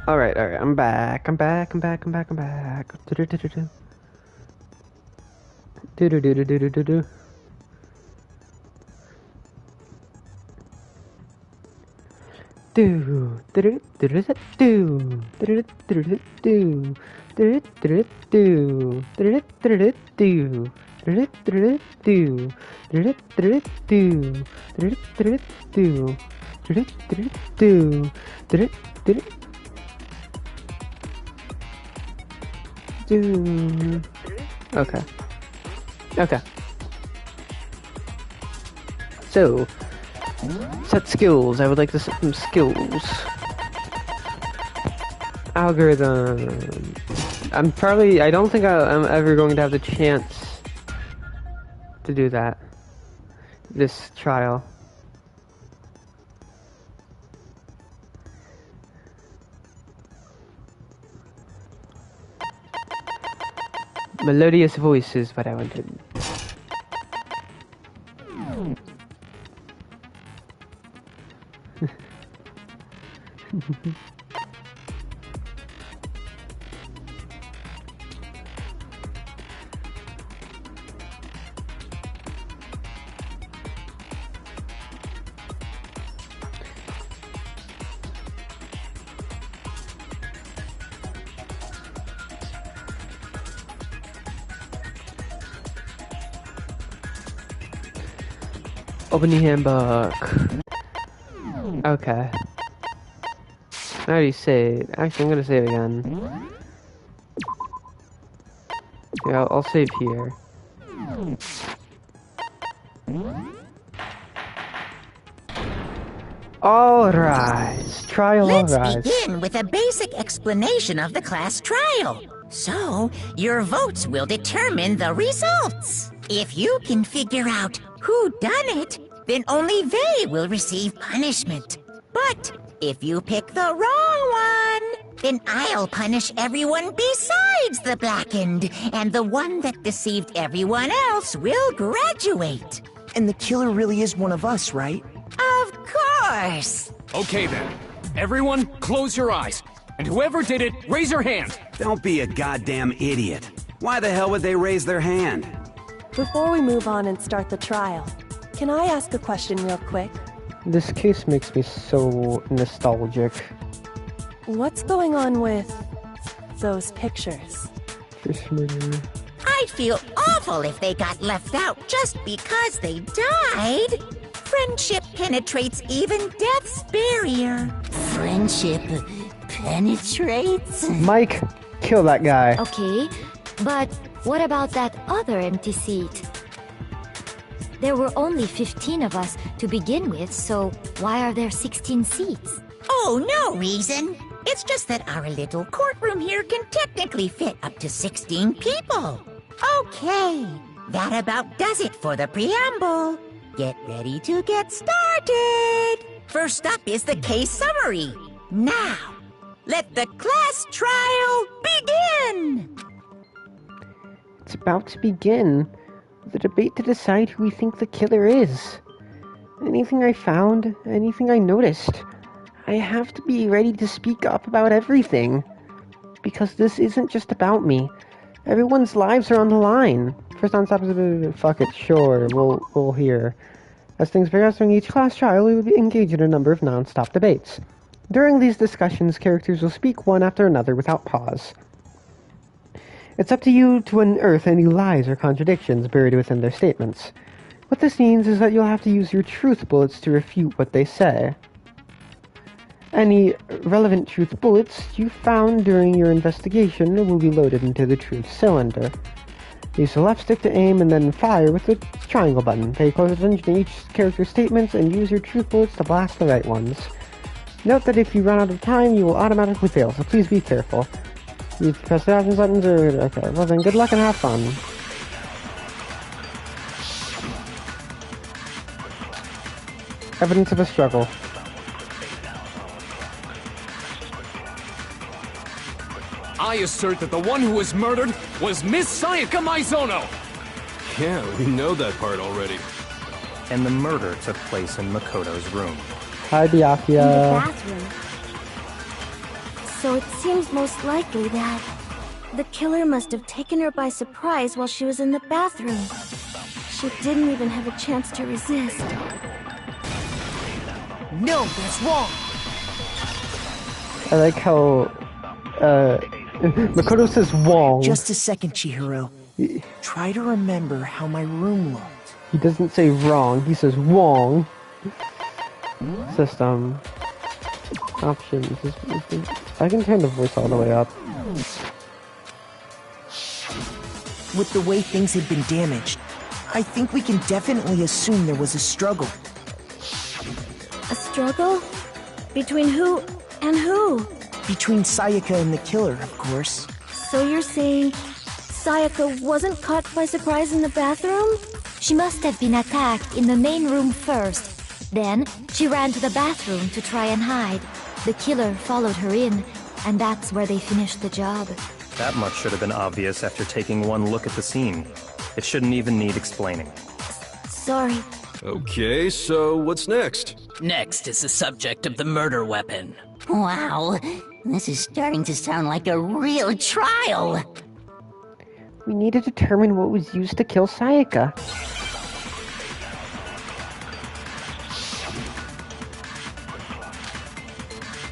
Alright, I'm back. I'm back. Do-do-do-do-do. Do-do-do-do-do-do-do. Do do do do do do do do do do do do do do Okay. Okay. So, set skills. I would like to set some skills. Algorithm. I don't think I'm ever going to have the chance to do that. This trial. Melodious voice is what I wanted. Open the handbook. Okay. I already saved. Actually, I'm gonna save again. Yeah, I'll save here. All rise. Trial all rise. Let's begin with a basic explanation of the class trial. So, your votes will determine the results. If you can figure out who done it, then only they will receive punishment. But if you pick the wrong one, then I'll punish everyone besides the blackened, and the one that deceived everyone else will graduate. And the killer really is one of us, right? Of course! Okay then. Everyone, close your eyes. And whoever did it, raise your hand. Don't be a goddamn idiot. Why the hell would they raise their hand? Before we move on and start the trial, can I ask a question real quick? This case makes me so nostalgic. What's going on with those pictures? I'd feel awful if they got left out just because they died. Friendship penetrates even death's barrier. Friendship penetrates? Mike, kill that guy. Okay, but what about that other empty seat? There were only 15 of us to begin with, so why are there 16 seats? Oh, no reason. It's just that our little courtroom here can technically fit up to 16 people. Okay, that about does it for the preamble. Get ready to get started. First up is the case summary. Now, let the class trial begin. It's about to begin. The debate to decide who we think the killer is. Anything I found, anything I noticed, I have to be ready to speak up about everything. Because this isn't just about me. Everyone's lives are on the line. First on top of fuck it, sure, we'll hear. As things progress during each class trial, we will be engaged in a number of non-stop debates. During these discussions, characters will speak one after another without pause. It's up to you to unearth any lies or contradictions buried within their statements. What this means is that you'll have to use your truth bullets to refute what they say. Any relevant truth bullets you found during your investigation will be loaded into the truth cylinder. Use the left stick to aim and then fire with the triangle button. Pay close attention to each character's statements and use your truth bullets to blast the right ones. Note that if you run out of time, you will automatically fail, so please be careful. You press the options buttons or... Okay, well then good luck and have fun. Evidence of a struggle. I assert that the one who was murdered was Miss Sayaka Maizono! Yeah, we know that part already. And the murder took place in Makoto's room. Hi, Byakuya. In the bathroom. So it seems most likely that the killer must have taken her by surprise while she was in the bathroom. She didn't even have a chance to resist. No, that's wrong! I like how, Makoto says Wong. Just a second, Chihiro. Try to remember how my room looked. He doesn't say wrong, he says Wong. System. Options. I can turn the voice all the way up. With the way things had been damaged, I think we can definitely assume there was a struggle. A struggle? Between who and who? Between Sayaka and the killer, of course. So you're saying Sayaka wasn't caught by surprise in the bathroom? She must have been attacked in the main room first. Then, she ran to the bathroom to try and hide. The killer followed her in, and that's where they finished the job. That much should have been obvious after taking one look at the scene. It shouldn't even need explaining. Sorry. Okay, so what's next? Next is the subject of the murder weapon. Wow, this is starting to sound like a real trial. We need to determine what was used to kill Sayaka.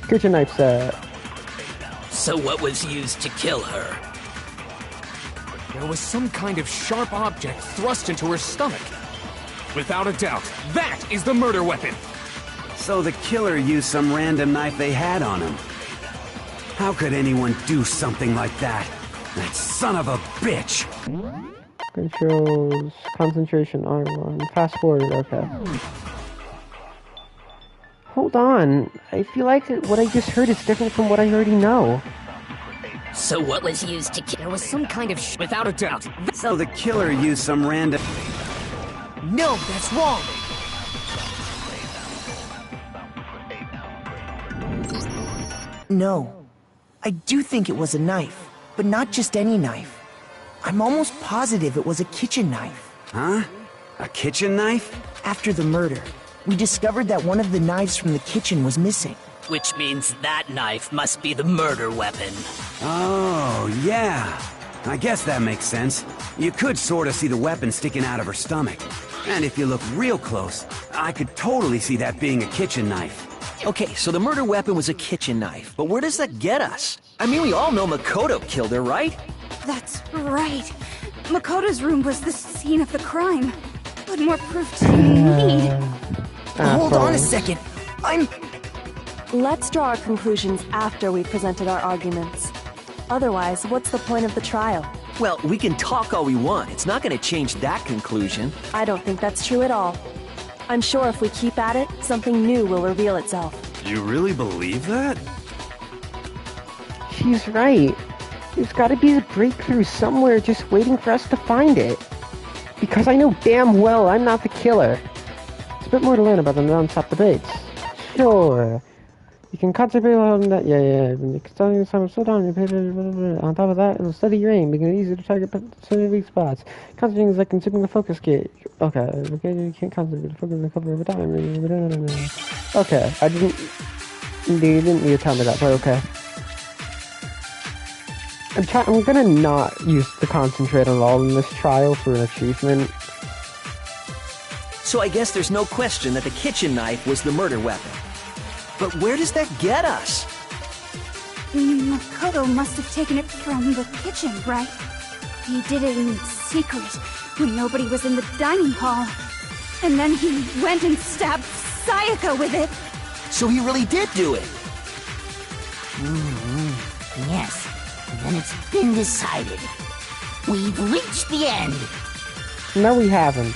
Kitchen knife set. So what was used to kill her? There was some kind of sharp object thrust into her stomach. Without a doubt, that is the murder weapon. So the killer used some random knife they had on him. How could anyone do something like that? That son of a bitch! Controls, concentration, R1, fast forward, okay. Hold on, I feel like what I just heard is different from what I already know. So what was used to kill? There was some kind of without a doubt. So the killer used some random... No, that's wrong! No. I do think it was a knife, but not just any knife. I'm almost positive it was a kitchen knife. Huh? A kitchen knife? After the murder, we discovered that one of the knives from the kitchen was missing. Which means that knife must be the murder weapon. Oh, yeah. I guess that makes sense. You could sort of see the weapon sticking out of her stomach. And if you look real close, I could totally see that being a kitchen knife. Okay, so the murder weapon was a kitchen knife, but where does that get us? I mean, we all know Makoto killed her, right? That's right. Makoto's room was the scene of the crime. What more proof do you need? Hold on a second. Let's draw our conclusions after we've presented our arguments. Otherwise, what's the point of the trial? Well, we can talk all we want. It's not going to change that conclusion. I don't think that's true at all. I'm sure if we keep at it, something new will reveal itself. You really believe that? She's right. There's gotta be a breakthrough somewhere just waiting for us to find it. Because I know damn well I'm not the killer. There's a bit more to learn about the non-stop debates. Sure. You can concentrate on that. Yeah. Starting to slow down. On top of that, it'll steady your aim, making it easier to target specific spots. Concentrating is like consuming a focus gauge. Okay, you can't concentrate. Focus on the cover of a time. Okay, you didn't need to tell me that, but okay. I'm gonna not use the concentrate at all in this trial for an achievement. So I guess there's no question that the kitchen knife was the murder weapon. But where does that get us? Makoto must have taken it from the kitchen, right? He did it in secret, when nobody was in the dining hall. And then he went and stabbed Sayaka with it. So he really did do it? Yes, then it's been decided. We've reached the end. No, we haven't.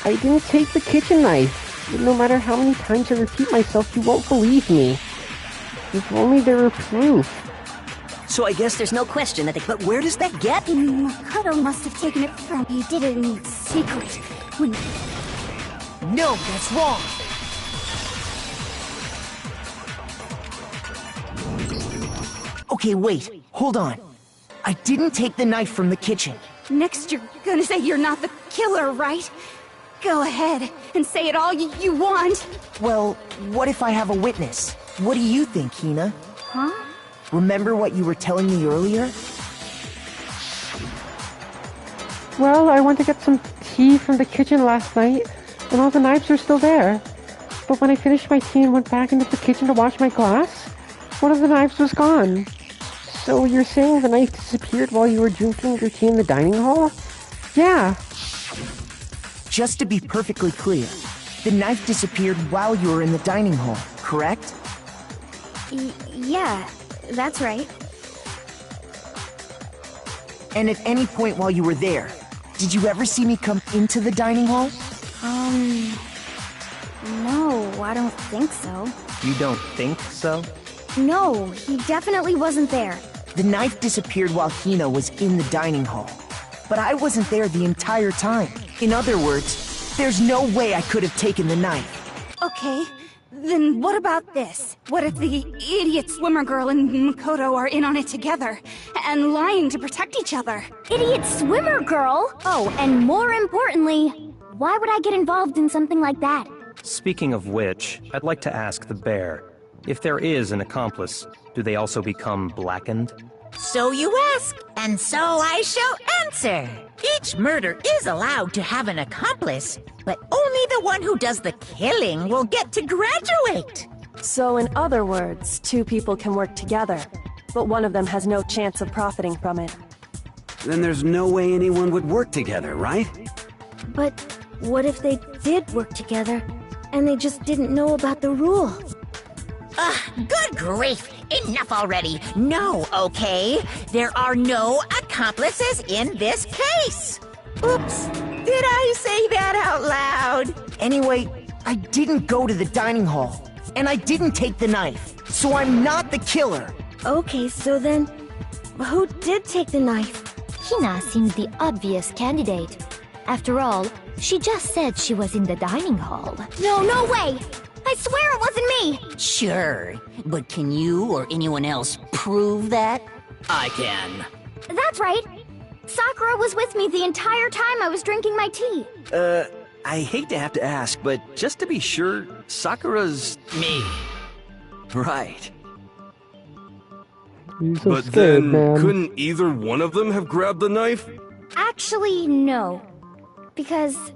I didn't take the kitchen knife. No matter how many times I repeat myself, you won't believe me. If only there were proof. So I guess there's no question that but where does that get? Makoto must have taken it from... He did it in secret, when... No, that's wrong! Okay, wait. Hold on. I didn't take the knife from the kitchen. Next you're gonna say you're not the killer, right? Go ahead and say it all you want. Well, what if I have a witness? What do you think, Hina? Huh? Remember what you were telling me earlier? Well, I went to get some tea from the kitchen last night, and all the knives are still there. But when I finished my tea and went back into the kitchen to wash my glass, one of the knives was gone. So you're saying the knife disappeared while you were drinking your tea in the dining hall? Yeah. Just to be perfectly clear, the knife disappeared while you were in the dining hall, correct? Yeah, that's right. And at any point while you were there, did you ever see me come into the dining hall? No, I don't think so. You don't think so? No, he definitely wasn't there. The knife disappeared while Hina was in the dining hall. But I wasn't there the entire time. In other words, there's no way I could have taken the knife. Okay, then what about this? What if the idiot swimmer girl and Makoto are in on it together, and lying to protect each other? Idiot swimmer girl? Oh, and more importantly, why would I get involved in something like that? Speaking of which, I'd like to ask the bear, if there is an accomplice, do they also become blackened? So you ask, and so I shall answer. Each murder is allowed to have an accomplice, but only the one who does the killing will get to graduate. So in other words, two people can work together, but one of them has no chance of profiting from it. Then there's no way anyone would work together, right? But what if they did work together, and they just didn't know about the rule? Good grief! Enough already! No, okay? There are no accomplices in this case! Oops! Did I say that out loud? Anyway, I didn't go to the dining hall, and I didn't take the knife, so I'm not the killer. Okay, so then, who did take the knife? Hina seems the obvious candidate. After all, she just said she was in the dining hall. No way! I swear it wasn't me! Sure, but can you or anyone else prove that? I can. That's right. Sakura was with me the entire time I was drinking my tea. I hate to have to ask, but just to be sure, Sakura's... Me. Right. You're so But scared, then, man. couldn't either one of them have grabbed the knife? Actually, no. Because,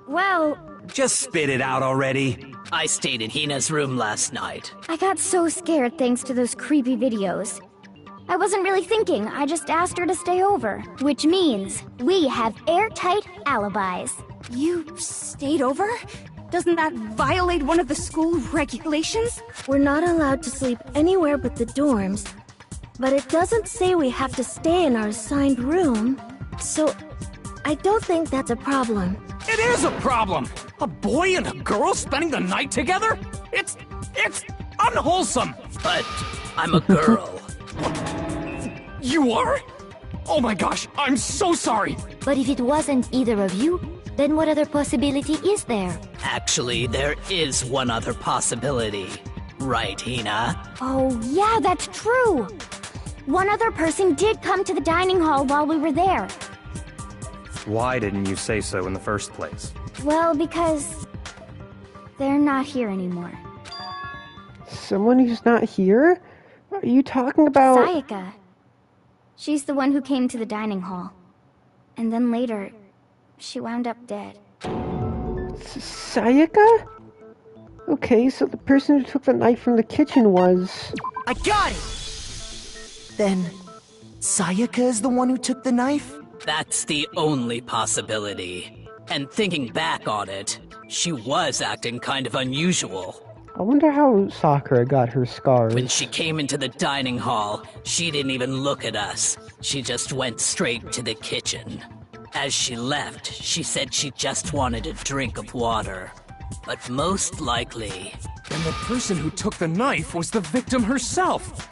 well... Just spit it out already. I stayed in Hina's room last night. I got so scared thanks to those creepy videos. I wasn't really thinking, I just asked her to stay over. Which means, we have airtight alibis. You stayed over? Doesn't that violate one of the school regulations? We're not allowed to sleep anywhere but the dorms. But it doesn't say we have to stay in our assigned room. So, I don't think that's a problem. It is a problem! A boy and a girl spending the night together? It's unwholesome! But I'm a girl. You are? Oh my gosh, I'm so sorry! But if it wasn't either of you, then what other possibility is there? Actually, there is one other possibility. Right, Hina? Oh, yeah, that's true! One other person did come to the dining hall while we were there. Why didn't you say so in the first place? Well, because... they're not here anymore. Someone who's not here? Are you talking about... Sayaka. She's the one who came to the dining hall. And then later, she wound up dead. Sayaka? Okay, so the person who took the knife from the kitchen was... I got it! Then, Sayaka is the one who took the knife? That's the only possibility. And thinking back on it, she was acting kind of unusual. I wonder how Sakura got her scars. When she came into the dining hall, she didn't even look at us. She just went straight to the kitchen. As she left, she said she just wanted a drink of water. But most likely... Then the person who took the knife was the victim herself!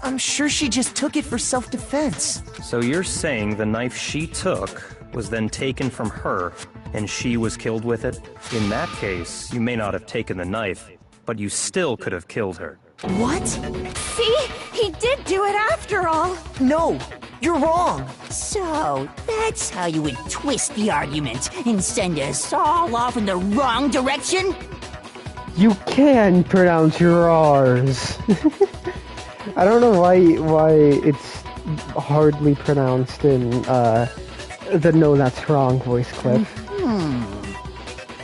I'm sure she just took it for self-defense. So you're saying the knife she took was then taken from her, and she was killed with it? In that case, you may not have taken the knife, but you still could have killed her. What? See? He did do it after all! No, You're wrong. So, that's how you would twist the argument and send us all off in the wrong direction? You can pronounce your R's. I don't know why it's hardly pronounced in the No That's Wrong voice clip.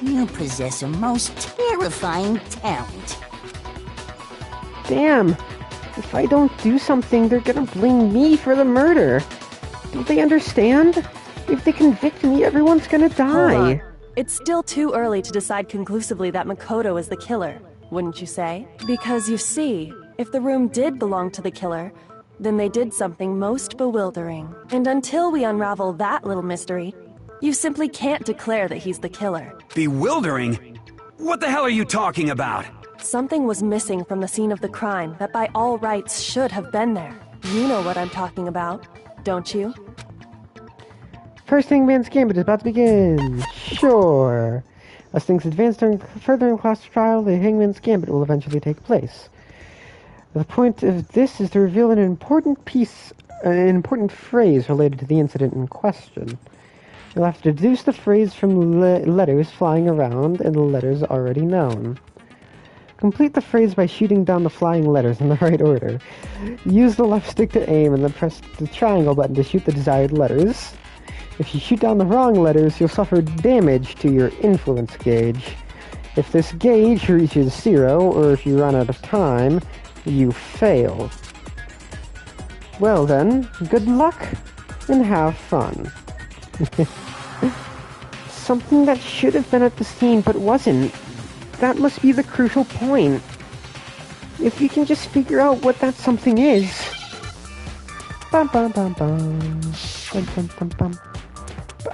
You possess a most terrifying talent. Damn. If I don't do something, they're gonna blame me for the murder. Don't they understand? If they convict me, everyone's gonna die. Hold on. It's still too early to decide conclusively that Makoto is the killer, wouldn't you say? Because you see, if the room did belong to the killer, then they did something most bewildering. And until we unravel that little mystery, you simply can't declare that he's the killer. Bewildering? What the hell are you talking about? Something was missing from the scene of the crime that by all rights should have been there. You know what I'm talking about, don't you? First Hangman's Gambit is about to begin. Sure. As things advance further in class trial, the Hangman's Gambit will eventually take place. The point of this is to reveal an important phrase related to the incident in question. You'll have to deduce the phrase from letters flying around and the letters already known. Complete the phrase by shooting down the flying letters in the right order. Use the left stick to aim and then press the triangle button to shoot the desired letters. If you shoot down the wrong letters, you'll suffer damage to your influence gauge. If this gauge reaches 0, or if you run out of time, you fail. Well then, good luck and have fun. Something that should have been at the scene but wasn't. That must be the crucial point. If you can just figure out what that something is. Bum, bum, bum, bum. Bum, bum, bum, bum.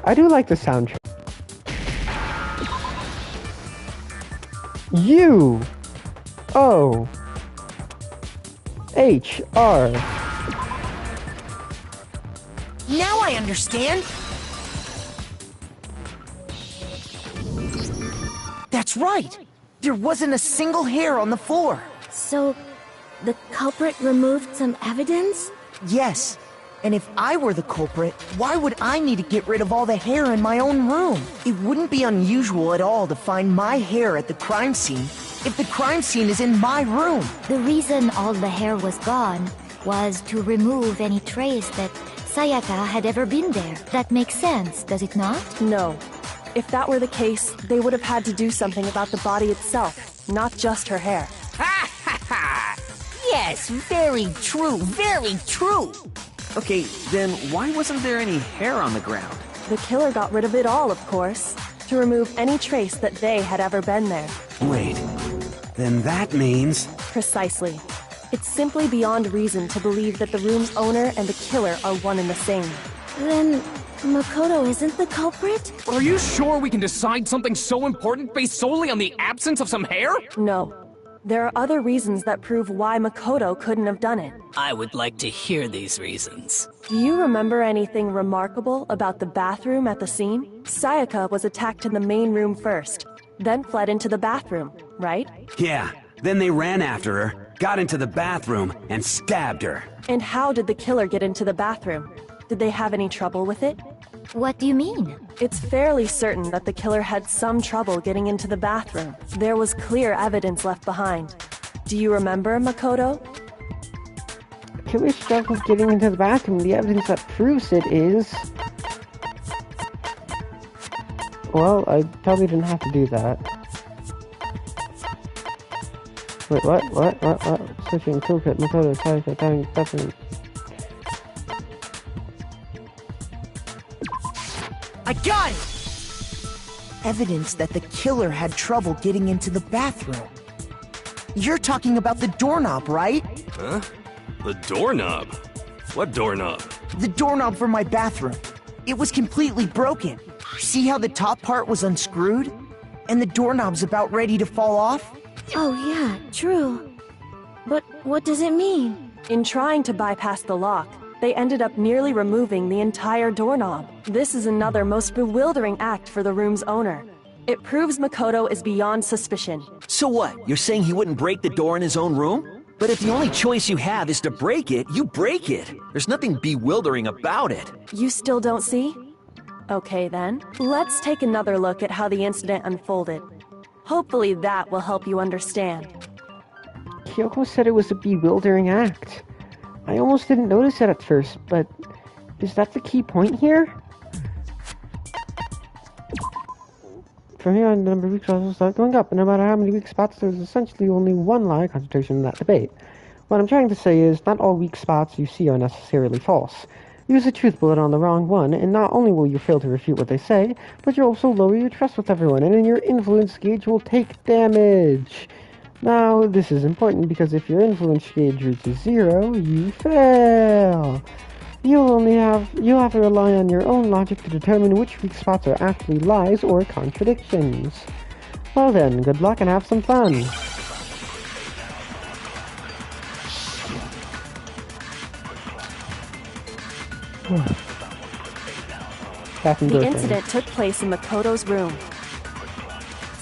I do like the soundtrack. U-O-H-R. Now I understand. That's right. There wasn't a single hair on the floor. So, the culprit removed some evidence? Yes. And if I were the culprit, why would I need to get rid of all the hair in my own room? It wouldn't be unusual at all to find my hair at the crime scene if the crime scene is in my room. The reason all the hair was gone was to remove any trace that Sayaka had ever been there. That makes sense, does it not? No. If that were the case, they would have had to do something about the body itself, not just her hair. Ha ha ha! Yes, very true, very true! Okay, then why wasn't there any hair on the ground? The killer got rid of it all, of course, to remove any trace that they had ever been there. Wait, then that means... Precisely. It's simply beyond reason to believe that the room's owner and the killer are one and the same. Then, Makoto isn't the culprit? Are you sure we can decide something so important based solely on the absence of some hair? No. There are other reasons that prove why Makoto couldn't have done it. I would like to hear these reasons. Do you remember anything remarkable about the bathroom at the scene? Sayaka was attacked in the main room first, then fled into the bathroom, right? Yeah, then they ran after her, got into the bathroom, and stabbed her. And how did the killer get into the bathroom? Did they have any trouble with it? What do you mean? It's fairly certain that the killer had some trouble getting into the bathroom. There was clear evidence left behind. Do you remember, Makoto? The killer struggled getting into the bathroom. The evidence that proves it is... Well, I probably didn't have to do that. Wait, what? Searching toolkit, Makoto, Sayaka, bathroom. I got it! Evidence that the killer had trouble getting into the bathroom. You're talking about the doorknob, right? Huh? The doorknob? What doorknob? The doorknob for my bathroom. It was completely broken. See how the top part was unscrewed? And the doorknob's about ready to fall off? Oh yeah, true. But what does it mean? In trying to bypass the lock, they ended up nearly removing the entire doorknob. This is another most bewildering act for the room's owner. It proves Makoto is beyond suspicion. So what? You're saying he wouldn't break the door in his own room? But if the only choice you have is to break it, you break it. There's nothing bewildering about it. You still don't see? Okay then, let's take another look at how the incident unfolded. Hopefully that will help you understand. Kyoko said it was a bewildering act. I almost didn't notice it at first, but is that the key point here? From here on, the number of weak spots will start going up, and no matter how many weak spots, there's essentially only one lie concentration in that debate. What I'm trying to say is, not all weak spots you see are necessarily false. Use a truth bullet on the wrong one, and not only will you fail to refute what they say, but you'll also lower your trust with everyone, and then your influence gauge will take damage. Now, this is important because if your influence gauge reaches 0, you fail. You'll have to rely on your own logic to determine which weak spots are actually lies or contradictions. Well then, good luck and have some fun. The incident took place in Makoto's room.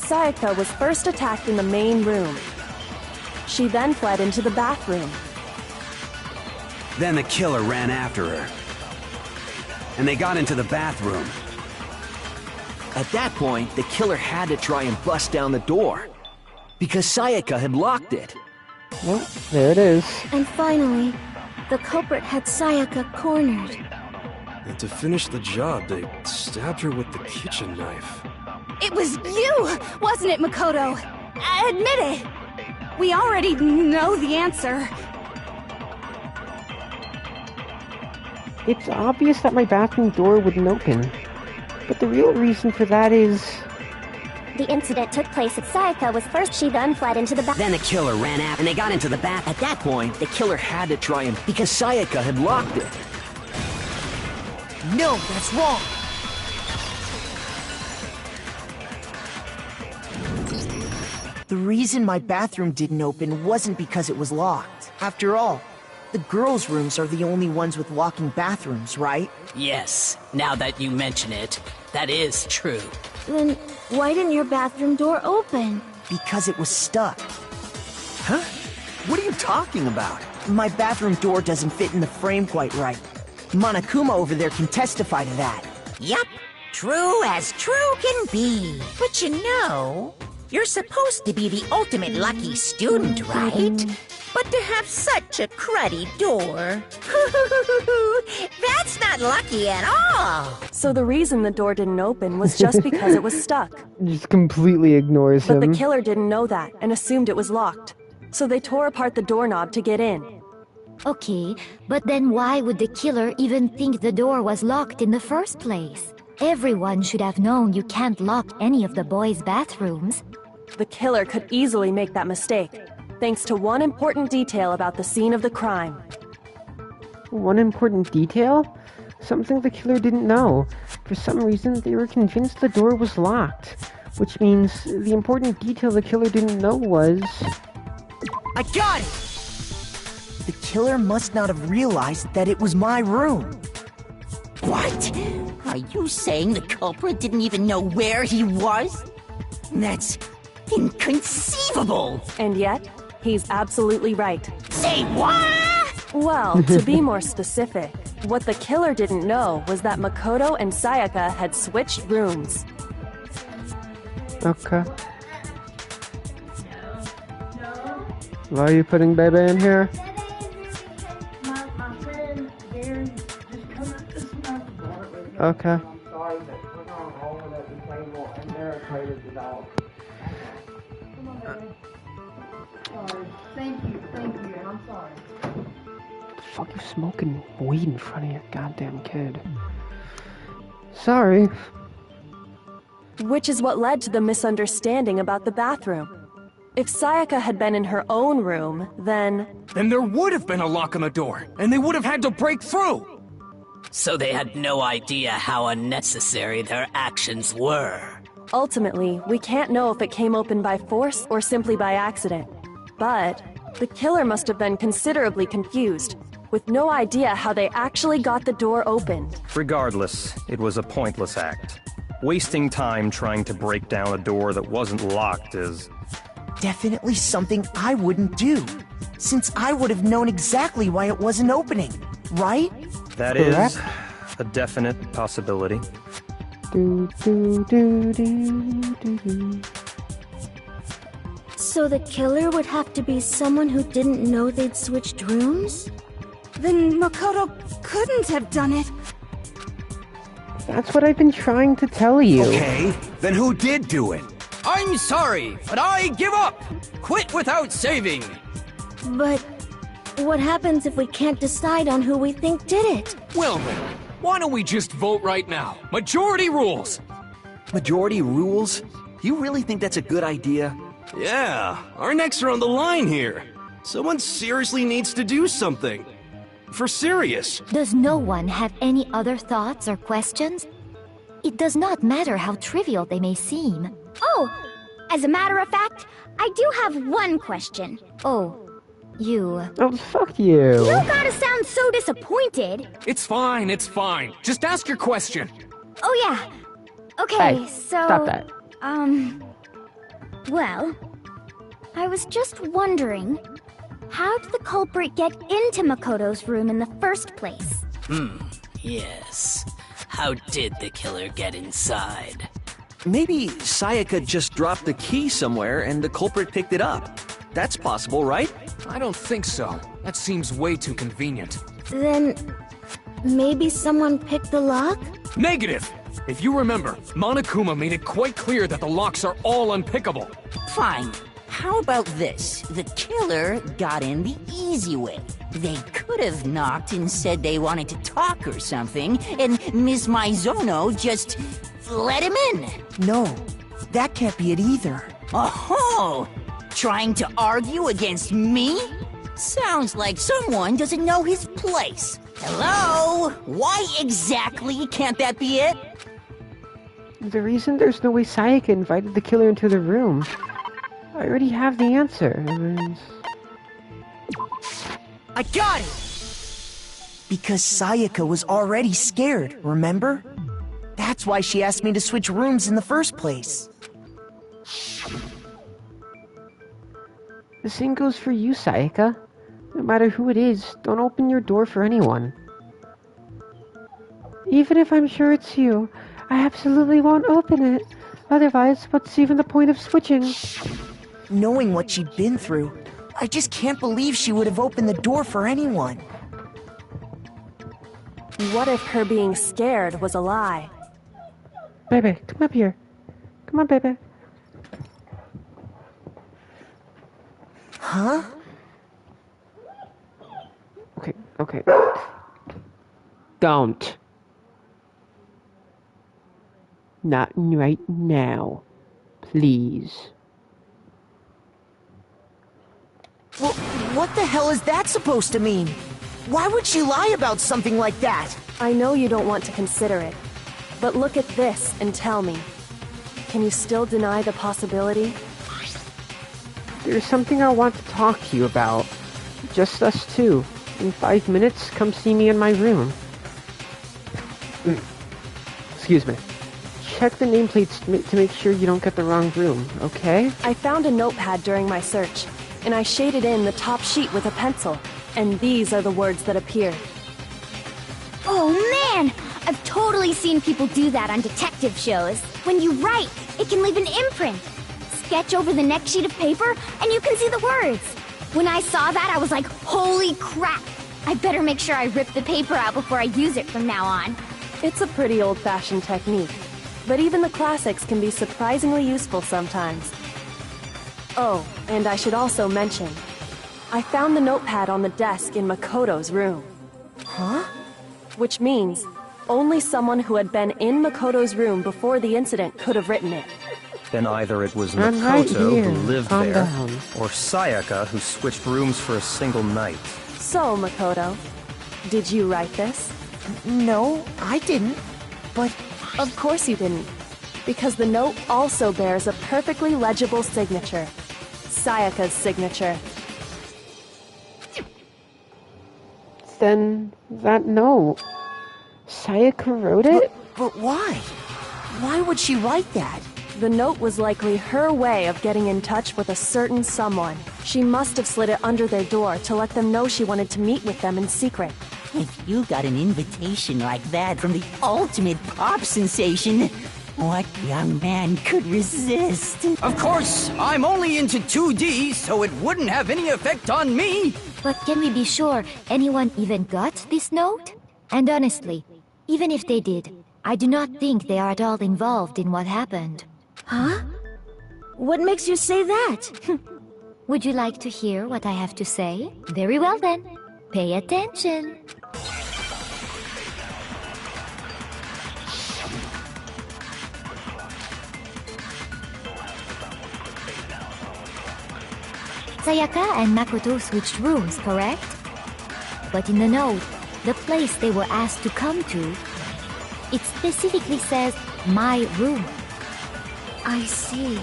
Sayaka was first attacked in the main room. She then fled into the bathroom. Then the killer ran after her. And they got into the bathroom. At that point, the killer had to try and bust down the door. Because Sayaka had locked it. Well, there it is. And finally, the culprit had Sayaka cornered. And to finish the job, they stabbed her with the kitchen knife. It was you, wasn't it, Makoto? Admit it! We already know the answer. It's obvious that my bathroom door wouldn't open. But the real reason for that is... The incident took place at Sayaka was first. She then fled into the bath. Then the killer ran after and they got into the bath. At that point, the killer had to try and... Because Sayaka had locked it. No, that's wrong! The reason my bathroom didn't open wasn't because it was locked. After all, the girls' rooms are the only ones with locking bathrooms, right? Yes, now that you mention it, that is true. Then why didn't your bathroom door open? Because it was stuck. Huh? What are you talking about? My bathroom door doesn't fit in the frame quite right. Monokuma over there can testify to that. Yup, true as true can be. But you know, you're supposed to be the ultimate lucky student, right? But to have such a cruddy door, that's not lucky at all. So the reason the door didn't open was just because it was stuck. Just completely ignores him. But the killer didn't know that and assumed it was locked. So they tore apart the doorknob to get in. Okay, but then why would the killer even think the door was locked in the first place? Everyone should have known you can't lock any of the boys' bathrooms. The killer could easily make that mistake, thanks to one important detail about the scene of the crime. One important detail? Something the killer didn't know. For some reason, they were convinced the door was locked. Which means the important detail the killer didn't know was... I got it! The killer must not have realized that it was my room. What? Are you saying the culprit didn't even know where he was? That's inconceivable! And yet, he's absolutely right. Say what? Well, to be more specific, what the killer didn't know was that Makoto and Sayaka had switched rooms. Okay. Why are you putting Bebe in here? Okay. Thank you, and I'm sorry. The fuck you smoking weed in front of your goddamn kid? Sorry. Which is what led to the misunderstanding about the bathroom. If Sayaka had been in her own room, then there would have been a lock on the door, and they would have had to break through! So they had no idea how unnecessary their actions were. Ultimately, we can't know if it came open by force or simply by accident. But the killer must have been considerably confused, with no idea how they actually got the door opened. Regardless, it was a pointless act. Wasting time trying to break down a door that wasn't locked is... definitely something I wouldn't do, since I would have known exactly why it wasn't opening, right? That is a definite possibility. So the killer would have to be someone who didn't know they'd switched rooms? Then Makoto couldn't have done it. That's what I've been trying to tell you. Okay, then who did do it? I'm sorry, but I give up! Quit without saving! But what happens if we can't decide on who we think did it? Well then, why don't we just vote right now? Majority rules! Majority rules? You really think that's a good idea? Yeah, our necks are on the line here. Someone seriously needs to do something. For serious. Does no one have any other thoughts or questions? It does not matter how trivial they may seem. Oh, as a matter of fact, I do have one question. Oh, you... Oh, fuck you. You gotta sound so disappointed. It's fine, it's fine. Just ask your question. Oh yeah. Okay, Hey, so... stop that. Well, I was just wondering, how did the culprit get into Makoto's room in the first place? Yes. How did the killer get inside? Maybe Sayaka just dropped the key somewhere and the culprit picked it up. That's possible, right? I don't think so. That seems way too convenient. Then maybe someone picked the lock? Negative! If you remember, Monokuma made it quite clear that the locks are all unpickable. Fine. How about this? The killer got in the easy way. They could have knocked and said they wanted to talk or something, and Miss Maizono just let him in. No, that can't be it either. Oh, trying to argue against me? Sounds like someone doesn't know his place. Hello? Why exactly can't that be it? The reason there's no way Sayaka invited the killer into the room. I already have the answer. I got it! Because Sayaka was already scared, remember? That's why she asked me to switch rooms in the first place. The same goes for you, Sayaka. No matter who it is, don't open your door for anyone. Even if I'm sure it's you, I absolutely won't open it. Otherwise, what's even the point of switching? Knowing what she'd been through, I just can't believe she would have opened the door for anyone. What if her being scared was a lie? Baby, come up here. Come on, baby. Huh? Okay. Don't. Not right now. Please. Well, what the hell is that supposed to mean? Why would she lie about something like that? I know you don't want to consider it, but look at this and tell me. Can you still deny the possibility? There's something I want to talk to you about. Just us two. In 5 minutes, come see me in my room. Excuse me. Check the nameplates to make sure you don't get the wrong room, okay? I found a notepad during my search, and I shaded in the top sheet with a pencil, and these are the words that appeared. Oh man! I've totally seen people do that on detective shows. When you write, it can leave an imprint. Sketch over the next sheet of paper, and you can see the words. When I saw that, I was like, holy crap! I better make sure I rip the paper out before I use it from now on. It's a pretty old-fashioned technique, but even the classics can be surprisingly useful sometimes. Oh, and I should also mention, I found the notepad on the desk in Makoto's room. Huh? Which means, only someone who had been in Makoto's room before the incident could have written it. Then either it was I'm right Makoto here. who lived Calm there, down. or Sayaka who switched rooms for a single night. So, Makoto, did you write this? No, I didn't. But of course you didn't, because the note also bears a perfectly legible signature. Sayaka's signature. Then that note. Sayaka wrote it? But why? Why would she write that? The note was likely her way of getting in touch with a certain someone. She must have slid it under their door to let them know she wanted to meet with them in secret. If you got an invitation like that from the ultimate pop sensation, what young man could resist? Of course, I'm only into 2D, so it wouldn't have any effect on me. But can we be sure anyone even got this note? And honestly, even if they did, I do not think they are at all involved in what happened. Huh? What makes you say that? Would you like to hear what I have to say? Very well then. Pay attention. Sayaka and Makoto switched rooms, correct? But in the note, the place they were asked to come to, it specifically says, my room. I see.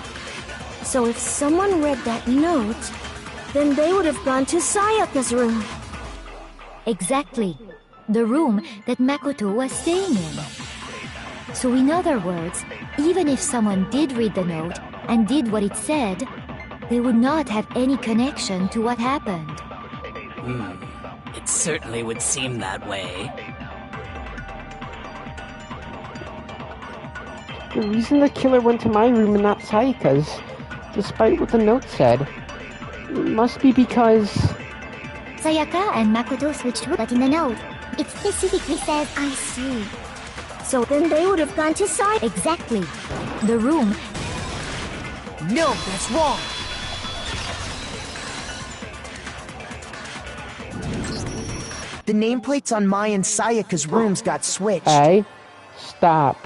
So if someone read that note, then they would have gone to Sayaka's room. Exactly. The room that Makoto was staying in. So in other words, even if someone did read the note and did what it said, they would not have any connection to what happened. It certainly would seem that way. The reason the killer went to my room and not Sayaka's, despite what the note said, it must be because... Sayaka and Makoto switched rooms, but in the note, it specifically says, I see. So then they would have gone to Sayaka. Exactly. The room... No, that's wrong. The nameplates on my and Sayaka's rooms got switched. Hey, stop.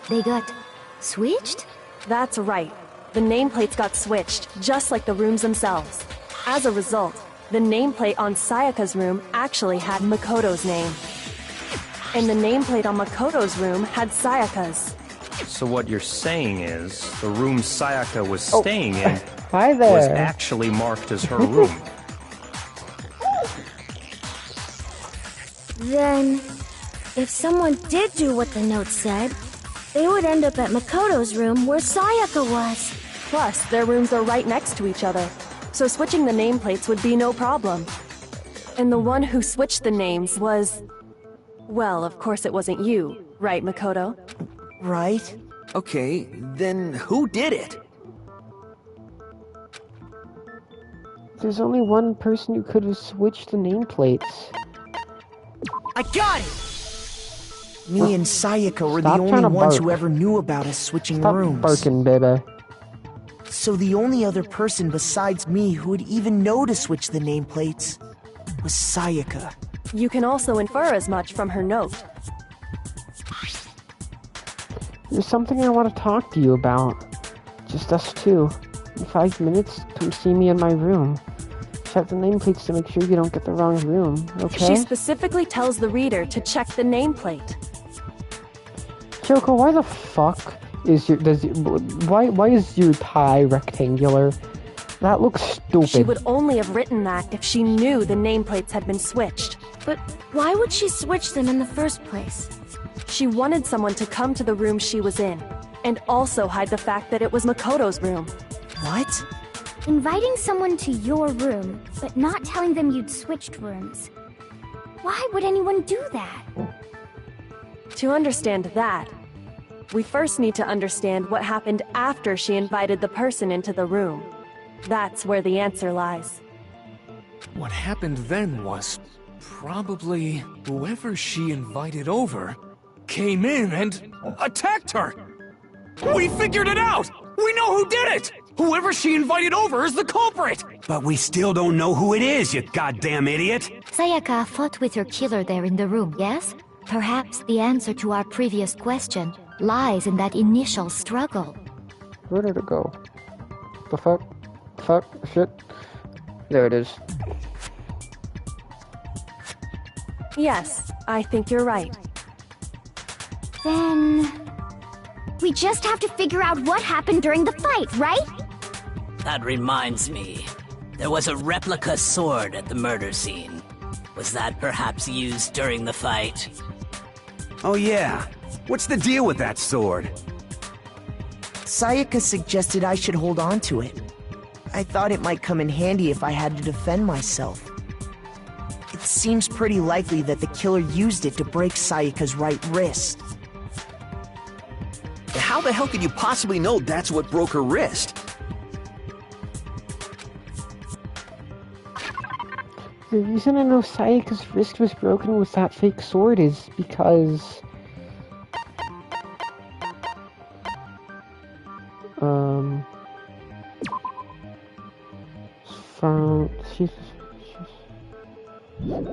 They got switched? That's right. The nameplates got switched, just like the rooms themselves. As a result, the nameplate on Sayaka's room actually had Makoto's name. And the nameplate on Makoto's room had Sayaka's. So what you're saying is, the room Sayaka was staying in Hi there. was actually marked as her room. Then, if someone did do what the note said, they would end up at Makoto's room where Sayaka was. Plus, their rooms are right next to each other, so switching the nameplates would be no problem. And the one who switched the names was... Well, of course it wasn't you, right, Makoto? Right? Okay, then who did it? There's only one person who could have switched the nameplates. I got it! Me and Sayaka were the Stop only trying to ones bark. who ever knew about us switching Stop rooms. barking, baby. So the only other person besides me who would even know to switch the nameplates was Sayaka. You can also infer as much from her note. There's something I want to talk to you about. Just us two. In 5 minutes, come see me in my room. Check the nameplates to make sure you don't get the wrong room, okay? She specifically tells the reader to check the nameplate. Kyoko, why the fuck is why is your tie rectangular? That looks stupid. She would only have written that if she knew the nameplates had been switched. But why would she switch them in the first place? She wanted someone to come to the room she was in, and also hide the fact that it was Makoto's room. What? Inviting someone to your room, but not telling them you'd switched rooms. Why would anyone do that? To understand that, we first need to understand what happened after she invited the person into the room. That's where the answer lies. What happened then was probably whoever she invited over came in and attacked her. We figured it out! We know who did it! Whoever she invited over is the culprit! But we still don't know who it is, you goddamn idiot! Sayaka fought with her killer there in the room, yes? Perhaps the answer to our previous question lies in that initial struggle. Where did it go? The fuck? Fuck? Shit? There it is. Yes, I think you're right. Then... we just have to figure out what happened during the fight, right? That reminds me. There was a replica sword at the murder scene. Was that perhaps used during the fight? Oh yeah. What's the deal with that sword? Sayaka suggested I should hold on to it. I thought it might come in handy if I had to defend myself. It seems pretty likely that the killer used it to break Sayaka's right wrist. How the hell could you possibly know that's what broke her wrist? The reason I know Sayaka's wrist was broken with that fake sword is because...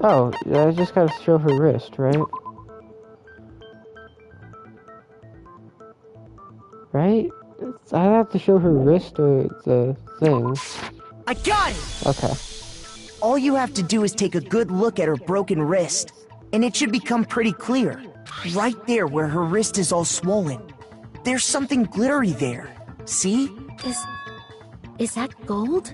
Oh, yeah, I just gotta show her wrist, right? Right? I have to show her wrist or the thing. I got it! Okay. All you have to do is take a good look at her broken wrist, and it should become pretty clear. Right there where her wrist is all swollen. There's something glittery there. See? Is that gold?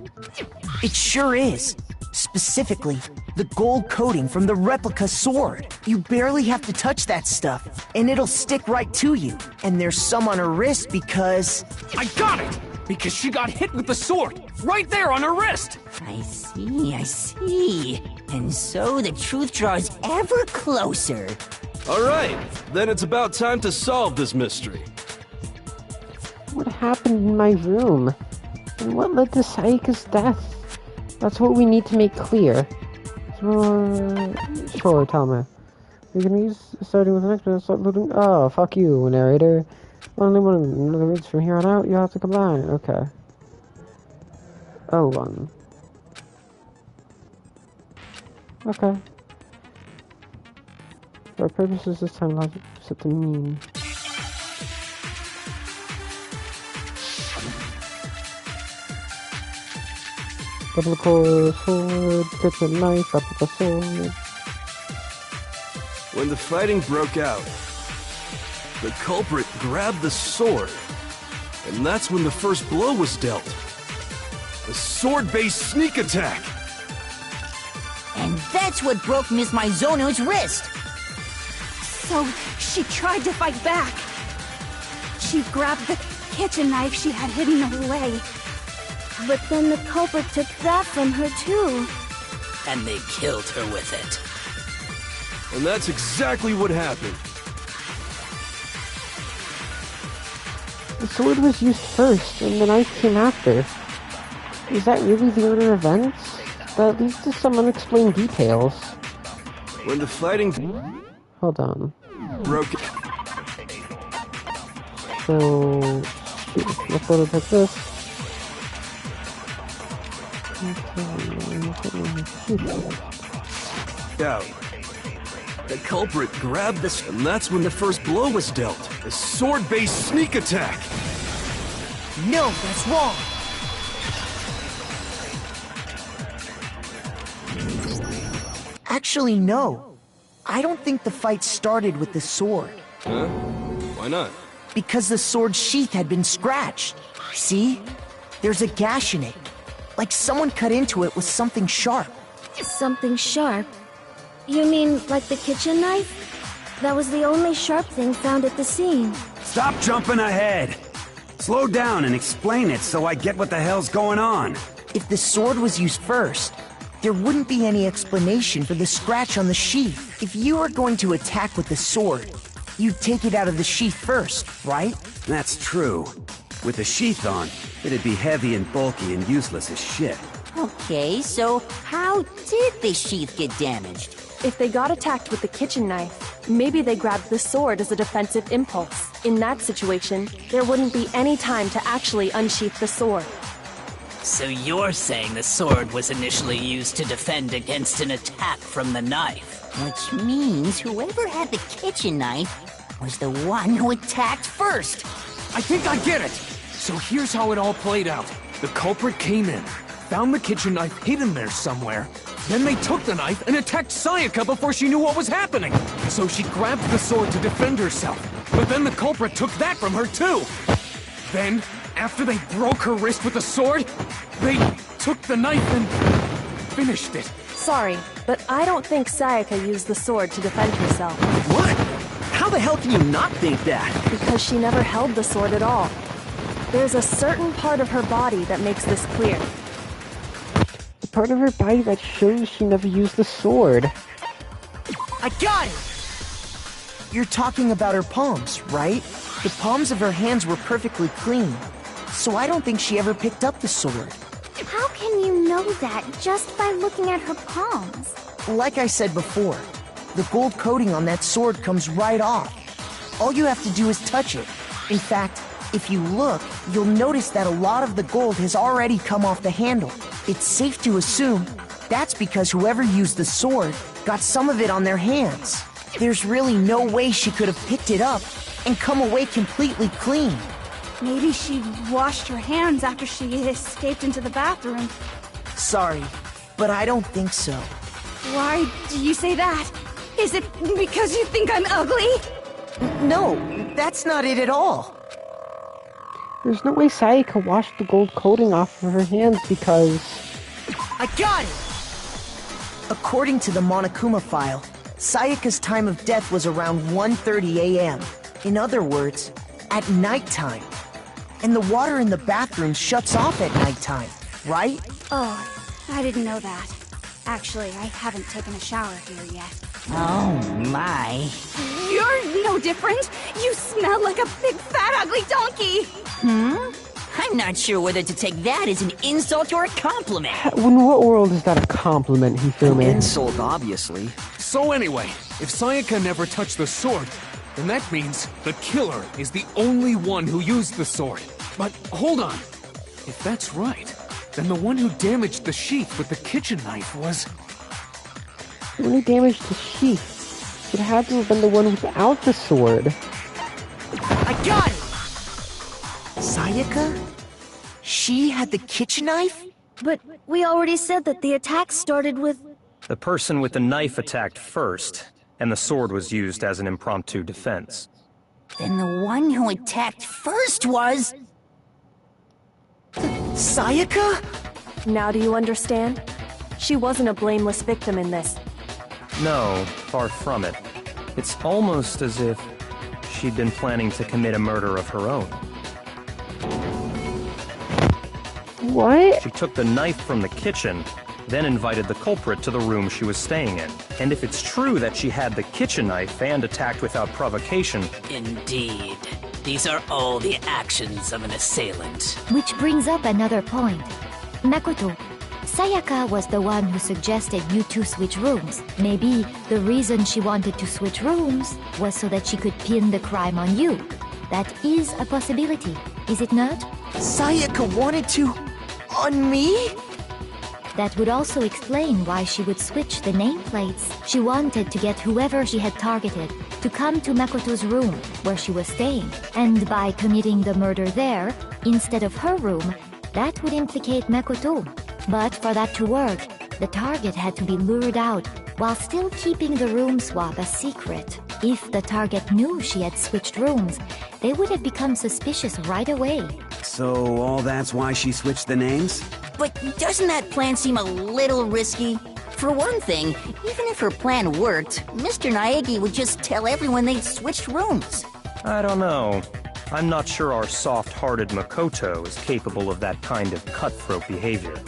It sure is. Specifically, the gold coating from the replica sword. You barely have to touch that stuff, and it'll stick right to you. And there's some on her wrist because... I got it! Because she got hit with the sword! Right there on her wrist! I see. And so the truth draws ever closer. Alright, then it's about time to solve this mystery. What happened in my room? And what led to Sayaka's death? That's what we need to make clear. Sure, tell me. We can use starting with the next one. Start loading. Oh, fuck you, narrator. Only one of the words from here on out. You have to combine. Okay. O1. Okay. For our purposes, this time logic set to mean. Replica sword, kitchen knife, replica sword. When the fighting broke out, the culprit grabbed the sword, and that's when the first blow was dealt. A sword-based sneak attack! And that's what broke Miss Maizono's wrist! So, she tried to fight back. She grabbed the kitchen knife she had hidden away. But then the culprit took that from her too. And they killed her with it. And that's exactly what happened. The sword was used first, and the knife came after. Is that really the order of events? That leads to some unexplained details. When the fighting... Hold on. Broke... So... Let's go like this. Out. The culprit grabbed this, and that's when the first blow was dealt. A sword-based sneak attack! No, that's wrong! Actually, no. I don't think the fight started with the sword. Huh? Why not? Because the sword's sheath had been scratched. See? There's a gash in it. Like someone cut into it with something sharp. Something sharp? You mean like the kitchen knife? That was the only sharp thing found at the scene. Stop jumping ahead! Slow down and explain it so I get what the hell's going on. If the sword was used first, there wouldn't be any explanation for the scratch on the sheath. If you were going to attack with the sword, you'd take it out of the sheath first, right? That's true. With the sheath on, it'd be heavy and bulky and useless as shit. Okay, so how did the sheath get damaged? If they got attacked with the kitchen knife, maybe they grabbed the sword as a defensive impulse. In that situation, there wouldn't be any time to actually unsheath the sword. So you're saying the sword was initially used to defend against an attack from the knife? Which means whoever had the kitchen knife was the one who attacked first. I think I get it! So here's how it all played out. The culprit came in, found the kitchen knife hidden there somewhere. Then they took the knife and attacked Sayaka before she knew what was happening. So she grabbed the sword to defend herself. But then the culprit took that from her too. Then, after they broke her wrist with the sword, they took the knife and finished it. Sorry, but I don't think Sayaka used the sword to defend herself. What? How the hell can you not think that? Because she never held the sword at all. There's a certain part of her body that makes this clear. The part of her body that shows she never used the sword. I got it! You're talking about her palms, right? The palms of her hands were perfectly clean, so I don't think she ever picked up the sword. How can you know that just by looking at her palms? Like I said before, the gold coating on that sword comes right off. All you have to do is touch it. In fact, if you look, you'll notice that a lot of the gold has already come off the handle. It's safe to assume that's because whoever used the sword got some of it on their hands. There's really no way she could have picked it up and come away completely clean. Maybe she washed her hands after she escaped into the bathroom. Sorry, but I don't think so. Why do you say that? Is it because you think I'm ugly? No, that's not it at all. There's no way Sayaka washed the gold coating off of her hands because... I got it! According to the Monokuma file, Sayaka's time of death was around 1:30 a.m. In other words, at nighttime. And the water in the bathroom shuts off at nighttime, right? Oh, I didn't know that. Actually, I haven't taken a shower here yet. Oh my. You're no different. You smell like a big fat ugly donkey. I'm not sure whether to take that as an insult or a compliment. In what world is that a compliment, Hifumi? Insult, obviously. So anyway, if Sayaka never touched the sword, then that means the killer is the only one who used the sword. But hold on. If that's right, then the one who damaged the sheath with the kitchen knife was... The one who damaged the sheath would have to have been the one without the sword. I got it! Sayaka? She had the kitchen knife? But we already said that the attack started with... The person with the knife attacked first, and the sword was used as an impromptu defense. Then the one who attacked first was... Sayaka? Now do you understand? She wasn't a blameless victim in this. No, far from it. It's almost as if she'd been planning to commit a murder of her own. What? She took the knife from the kitchen, then invited the culprit to the room she was staying in. And if it's true that she had the kitchen knife and attacked without provocation... Indeed. These are all the actions of an assailant. Which brings up another point. Makoto, Sayaka was the one who suggested you two switch rooms. Maybe the reason she wanted to switch rooms was so that she could pin the crime on you. That is a possibility, is it not? Sayaka wanted to... on me? That would also explain why she would switch the nameplates. She wanted to get whoever she had targeted to come to Makoto's room, where she was staying. And by committing the murder there, instead of her room, that would implicate Makoto. But for that to work, the target had to be lured out, while still keeping the room swap a secret. If the target knew she had switched rooms, they would have become suspicious right away. So all that's why she switched the names? But doesn't that plan seem a little risky? For one thing, even if her plan worked, Mr. Naegi would just tell everyone they'd switched rooms. I don't know. I'm not sure our soft-hearted Makoto is capable of that kind of cutthroat behavior.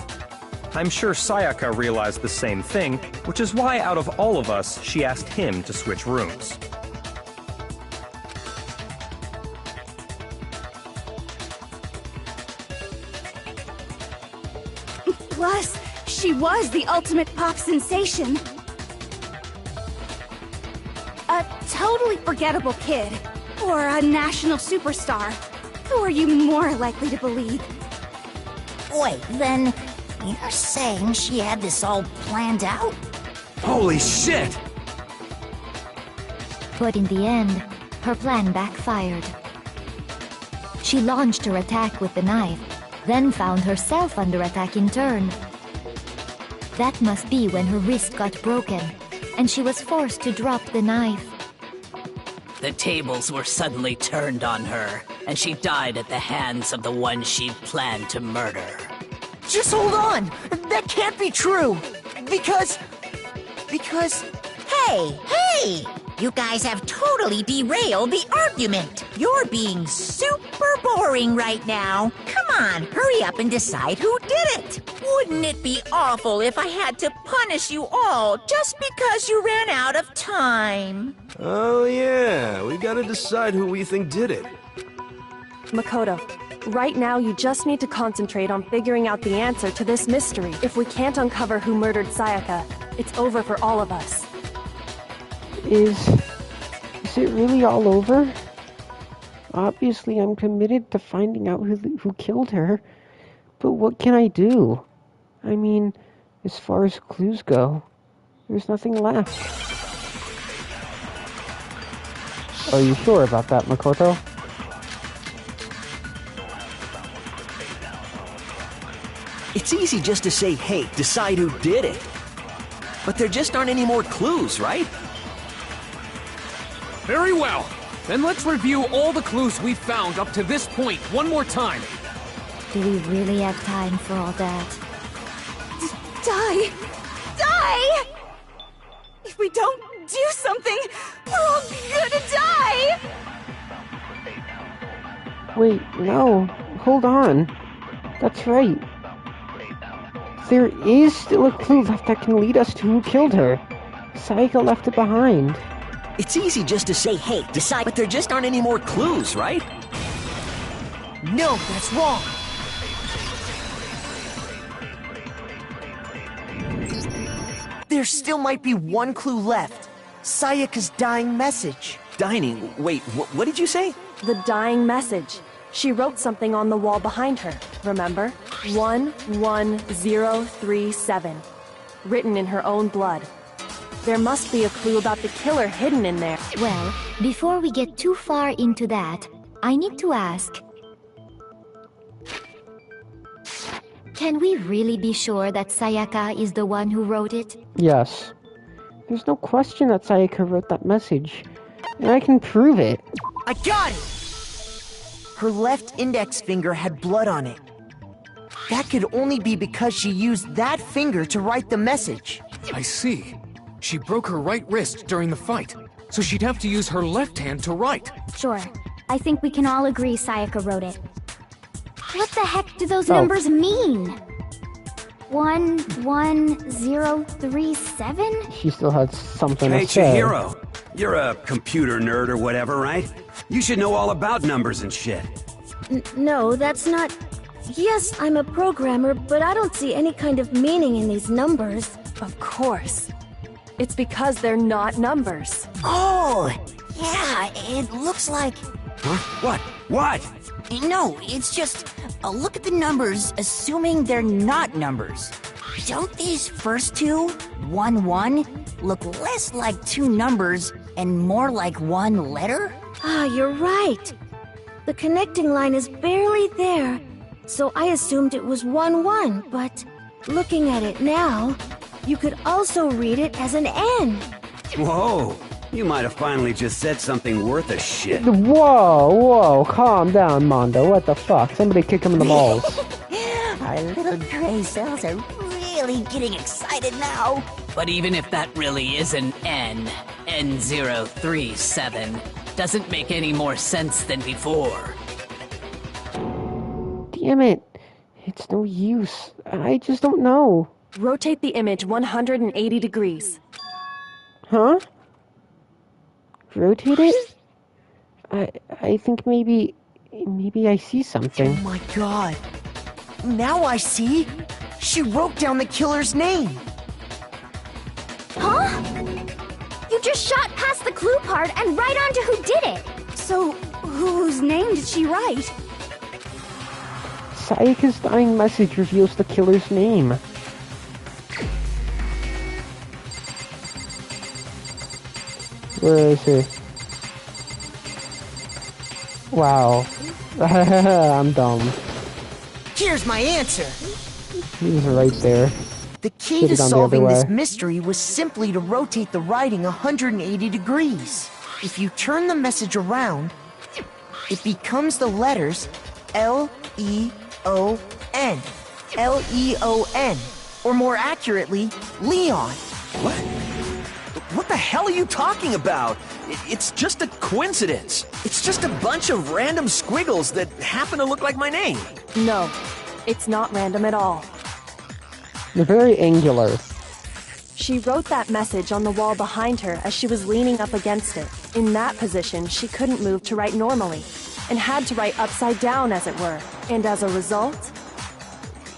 I'm sure Sayaka realized the same thing, which is why out of all of us, she asked him to switch rooms. Plus, she was the ultimate pop sensation. A totally forgettable kid. Or a national superstar. Who are you more likely to believe? Wait, then... you're saying she had this all planned out? Holy shit! But in the end, her plan backfired. She launched her attack with the knife, then found herself under attack in turn. That must be when her wrist got broken, and she was forced to drop the knife. The tables were suddenly turned on her, and she died at the hands of the one she'd planned to murder. Just hold on! That can't be true! Because... Hey! You guys have totally derailed the argument. You're being super boring right now. Come on, hurry up and decide who did it. Wouldn't it be awful if I had to punish you all just because you ran out of time? Oh yeah, we gotta decide who we think did it. Makoto, right now you just need to concentrate on figuring out the answer to this mystery. If we can't uncover who murdered Sayaka, it's over for all of us. Is it really all over? Obviously, I'm committed to finding out who killed her. But what can I do? I mean, as far as clues go, there's nothing left. Are you sure about that, Makoto? It's easy just to say, hey, decide who did it. But there just aren't any more clues, right? Very well. Then let's review all the clues we've found up to this point one more time. Do we really have time for all that? Die! Die! If we don't do something, we're all gonna die! Wait, no. Hold on. That's right. There is still a clue left that can lead us to who killed her. Sayaka left it behind. It's easy just to say, hey, decide, but there just aren't any more clues, right? No, that's wrong. There still might be one clue left. Sayaka's dying message. Dining? Wait, what did you say? The dying message. She wrote something on the wall behind her, remember? 11037. Written in her own blood. There must be a clue about the killer hidden in there. Well, before we get too far into that, I need to ask... Can we really be sure that Sayaka is the one who wrote it? Yes. There's no question that Sayaka wrote that message. And I can prove it. I got it! Her left index finger had blood on it. That could only be because she used that finger to write the message. I see. She broke her right wrist during the fight, so she'd have to use her left hand to write. Sure. I think we can all agree Sayaka wrote it. What the heck do those numbers mean? 11037? She still had something Hey, to say. Chihiro, you're a computer nerd or whatever, right? You should know all about numbers and shit. No, that's not... Yes, I'm a programmer, but I don't see any kind of meaning in these numbers. Of course. It's because they're not numbers. Oh, yeah, it looks like... Huh? What? What? No, it's just... look at the numbers, assuming they're not numbers. Don't these first two, 1-1, look less like two numbers and more like one letter? Ah, you're right. The connecting line is barely there, so I assumed it was 1-1, but looking at it now, you could also read it as an N. Whoa, you might have finally just said something worth a shit. Whoa, calm down, Mondo. What the fuck? Somebody kick him in the balls. Our little gray cells are really getting excited now. But even if that really is an N037, doesn't make any more sense than before. Damn it. It's no use. I just don't know. Rotate the image 180 degrees. Huh? Rotate it? I think maybe I see something. Oh my god. Now I see. She wrote down the killer's name. Huh? You just shot past the clue part and right on to who did it. So, whose name did she write? Sayaka's dying message reveals the killer's name. Where is he? Wow. I'm dumb. Here's my answer. He's right there. The key to Should've gone the solving other this way. mystery was simply to rotate the writing 180 degrees. If you turn the message around, it becomes the letters L-E-O-N. L-E-O-N. Or more accurately, Leon. What? What the hell are you talking about? It's just a coincidence. It's just a bunch of random squiggles that happen to look like my name. No, it's not random at all. You're very angular. She wrote that message on the wall behind her as she was leaning up against it. In that position, she couldn't move to write normally, and had to write upside down, as it were. And as a result,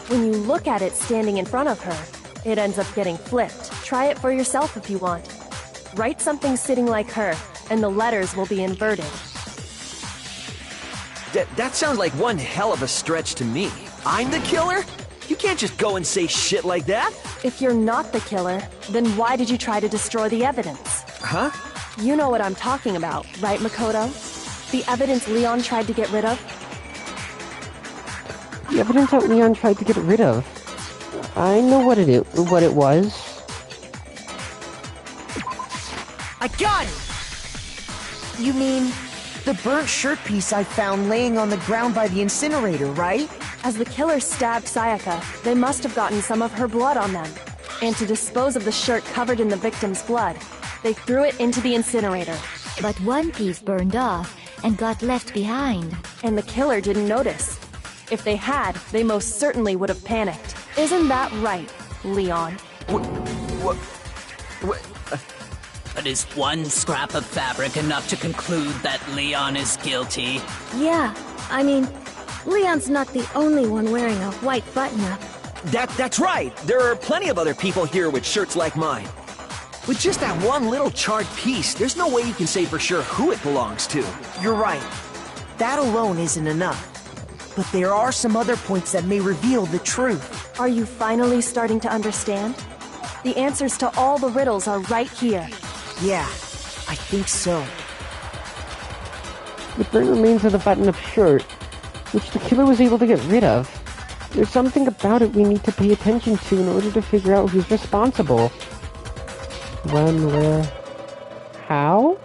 when you look at it standing in front of her, it ends up getting flipped. Try it for yourself if you want. Write something sitting like her, and the letters will be inverted. That sounds like one hell of a stretch to me. I'm the killer? You can't just go and say shit like that. If you're not the killer, then why did you try to destroy the evidence? Huh? You know what I'm talking about, right, Makoto? The evidence Leon tried to get rid of? The evidence that Leon tried to get rid of. I know what it was. I got it! You mean the burnt shirt piece I found laying on the ground by the incinerator, right? As the killer stabbed Sayaka, they must have gotten some of her blood on them. And to dispose of the shirt covered in the victim's blood, they threw it into the incinerator. But one piece burned off and got left behind. And the killer didn't notice. If they had, they most certainly would have panicked. Isn't that right, Leon? But is one scrap of fabric enough to conclude that Leon is guilty? Yeah, I mean, Leon's not the only one wearing a white button-up. That's right. There are plenty of other people here with shirts like mine. With just that one little charred piece, there's no way you can say for sure who it belongs to. You're right. That alone isn't enough. But there are some other points that may reveal the truth. Are you finally starting to understand? The answers to all the riddles are right here. Yeah, I think so. The burnt remains of the button-up shirt, which the killer was able to get rid of. There's something about it we need to pay attention to in order to figure out who's responsible. When, where, how?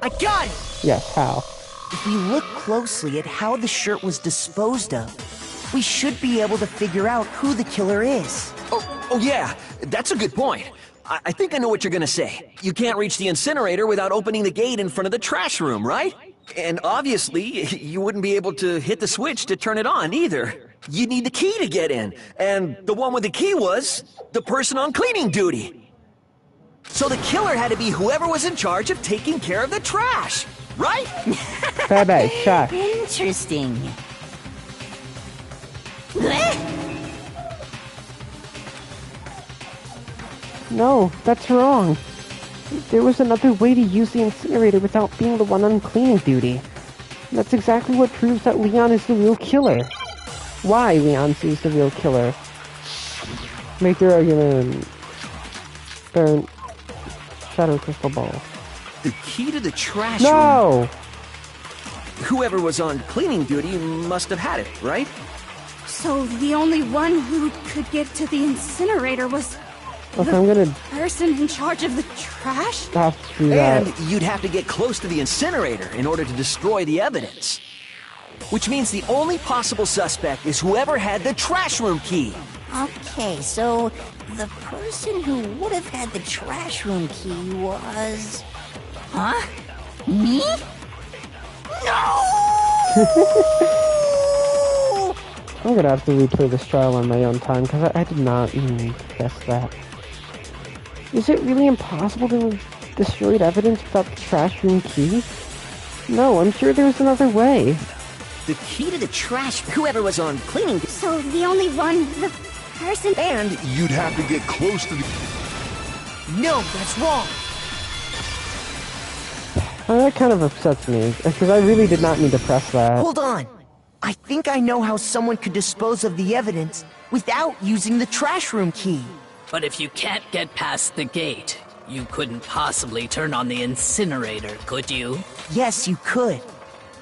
I got it! Yes, how. If we look closely at how the shirt was disposed of, we should be able to figure out who the killer is. Oh yeah, that's a good point. I think I know what you're gonna say. You can't reach the incinerator without opening the gate in front of the trash room, right? And obviously, you wouldn't be able to hit the switch to turn it on either. You'd need the key to get in, and the one with the key was the person on cleaning duty. So the killer had to be whoever was in charge of taking care of the trash, right? Bye-bye, shot. Interesting. No, that's wrong. There was another way to use the incinerator without being the one on cleaning duty. That's exactly what proves that Leon is the real killer. Why Leon is the real killer. Make your argument. Burn. Shadow crystal ball. The key to the trash room. Whoever was on cleaning duty must have had it, right? So the only one who could get to the incinerator was Okay, I'm gonna person in charge of the trash? have to do that. And you'd have to get close to the incinerator in order to destroy the evidence. Which means the only possible suspect is whoever had the trash room key. Okay, so the person who would have had the trash room key was... Huh? Me? No! I'm gonna have to replay this trial on my own time, because I did not even guess that. Is it really impossible to have destroyed evidence without the trash room key? No, I'm sure there's another way. The key to the trash, whoever was on cleaning... So the only one, the person... And you'd have to get close to the... No, that's wrong. That kind of upsets me, because I really did not need to press that. Hold on. I think I know how someone could dispose of the evidence without using the trash room key. But if you can't get past the gate, you couldn't possibly turn on the incinerator, could you? Yes, you could.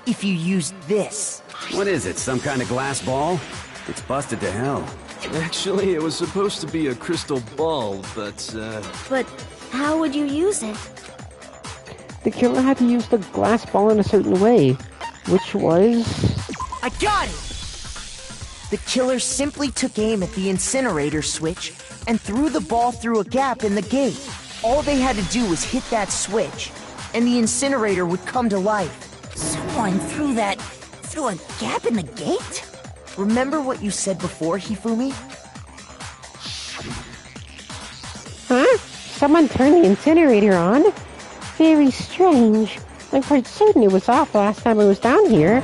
If you used this. What is it, some kind of glass ball? It's busted to hell. Actually, it was supposed to be a crystal ball, but, But how would you use it? The killer had to use the glass ball in a certain way, which was... I got it! The killer simply took aim at the incinerator switch and threw the ball through a gap in the gate. All they had to do was hit that switch, and the incinerator would come to life. Someone threw a gap in the gate? Remember what you said before, Hifumi? Huh? Someone turned the incinerator on? Very strange. I'm quite certain it was off last time I was down here.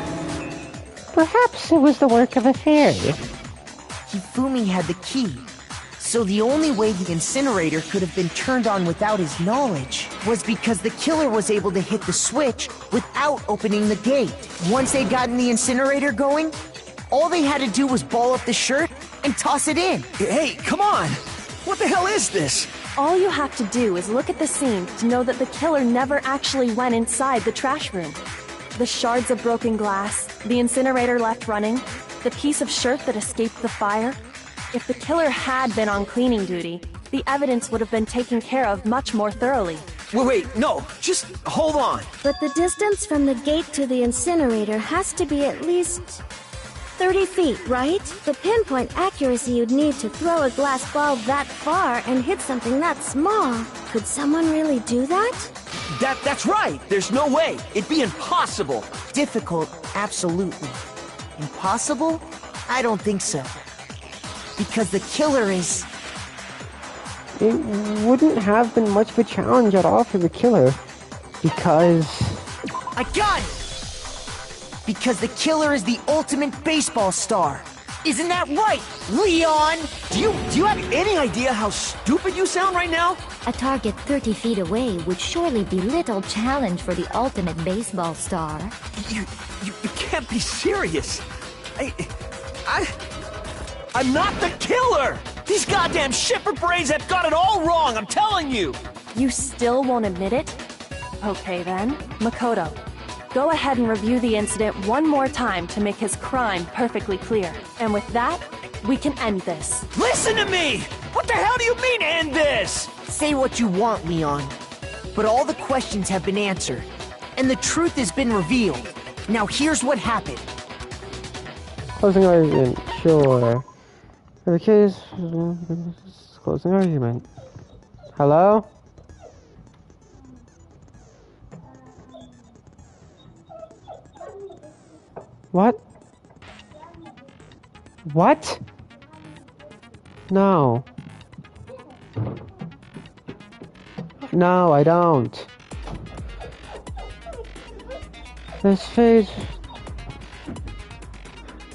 Perhaps it was the work of a fairy. Hifumi had the key, so the only way the incinerator could have been turned on without his knowledge was because the killer was able to hit the switch without opening the gate. Once they'd gotten the incinerator going, all they had to do was ball up the shirt and toss it in. Hey, come on! What the hell is this? All you have to do is look at the scene to know that the killer never actually went inside the trash room. The shards of broken glass, the incinerator left running, the piece of shirt that escaped the fire. If the killer had been on cleaning duty, the evidence would have been taken care of much more thoroughly. Wait, no, just hold on. But the distance from the gate to the incinerator has to be at least 30 feet, right? The pinpoint accuracy you'd need to throw a glass ball that far and hit something that small. Could someone really do that? That's right! There's no way! It'd be impossible! Difficult, absolutely. Impossible? I don't think so. Because the killer is... It wouldn't have been much of a challenge at all for the killer. Because... I got it! Because the killer is the ultimate baseball star. Isn't that right, Leon? Do you have any idea how stupid you sound right now? A target 30 feet away would surely be little challenge for the ultimate baseball star. You can't be serious. I'm not the killer! These goddamn shipper brains have got it all wrong, I'm telling you! You still won't admit it? Okay then, Makoto. Go ahead and review the incident one more time to make his crime perfectly clear. And with that, we can end this. Listen to me! What the hell do you mean, end this? Say what you want, Leon. But all the questions have been answered, and the truth has been revealed. Now here's what happened. Closing argument, sure. For the case, closing argument. Hello? What? What? No. No, I don't. This page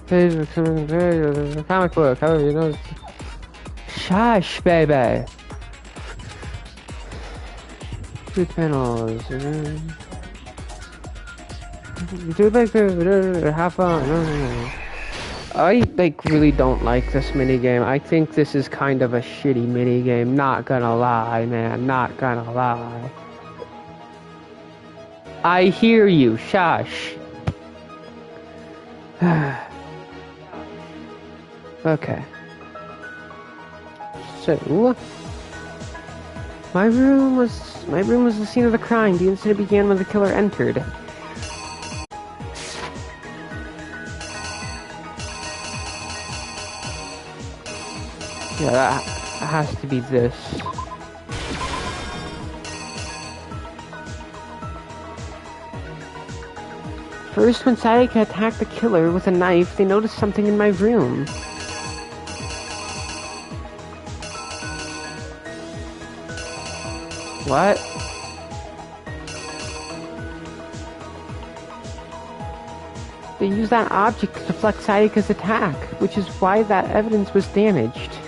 of the comic book, however, you know. Shush, baby. 2 panels. You do like to have fun. I really don't like this minigame. I think this is kind of a shitty minigame. Not gonna lie, man. Not gonna lie. I hear you. Shush. Okay. So, my room was the scene of the crime. The incident began when the killer entered. Yeah, that has to be this. First, when Sayaka attacked the killer with a knife, they noticed something in my room. What? They used that object to deflect Sayaka's attack, which is why that evidence was damaged.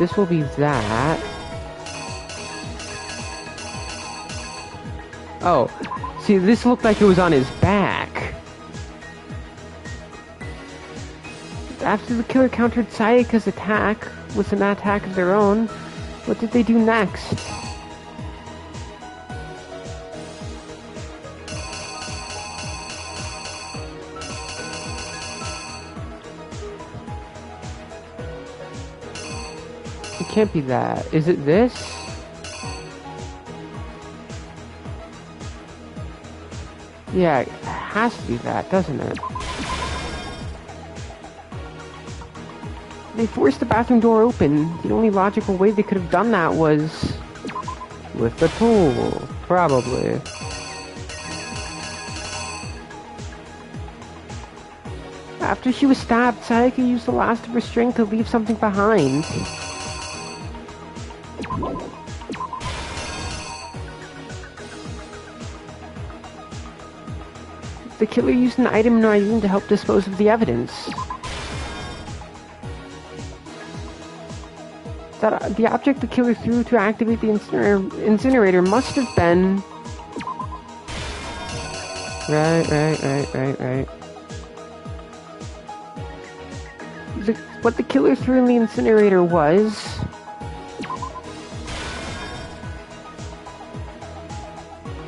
This will be that. Oh, see, this looked like it was on his back. After the killer countered Sayaka's attack with an attack of their own, what did they do next? It can't be that. Is it this? Yeah, it has to be that, doesn't it? They forced the bathroom door open. The only logical way they could have done that was with the tool, probably. After she was stabbed, Sayaka used the last of her strength to leave something behind. The killer used an item in our room to help dispose of the evidence. The object the killer threw to activate the incinerator must have been... Right. What the killer threw in the incinerator was...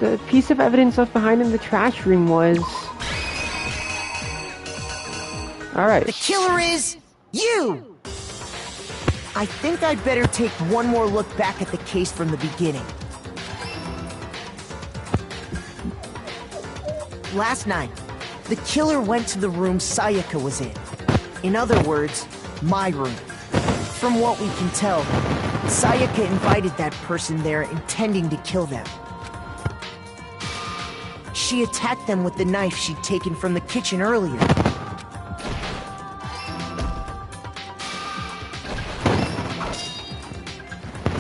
The piece of evidence left behind in the trash room was... Alright. The killer is... you! I think I'd better take one more look back at the case from the beginning. Last night, the killer went to the room Sayaka was in. In other words, my room. From what we can tell, Sayaka invited that person there intending to kill them. She attacked them with the knife she'd taken from the kitchen earlier.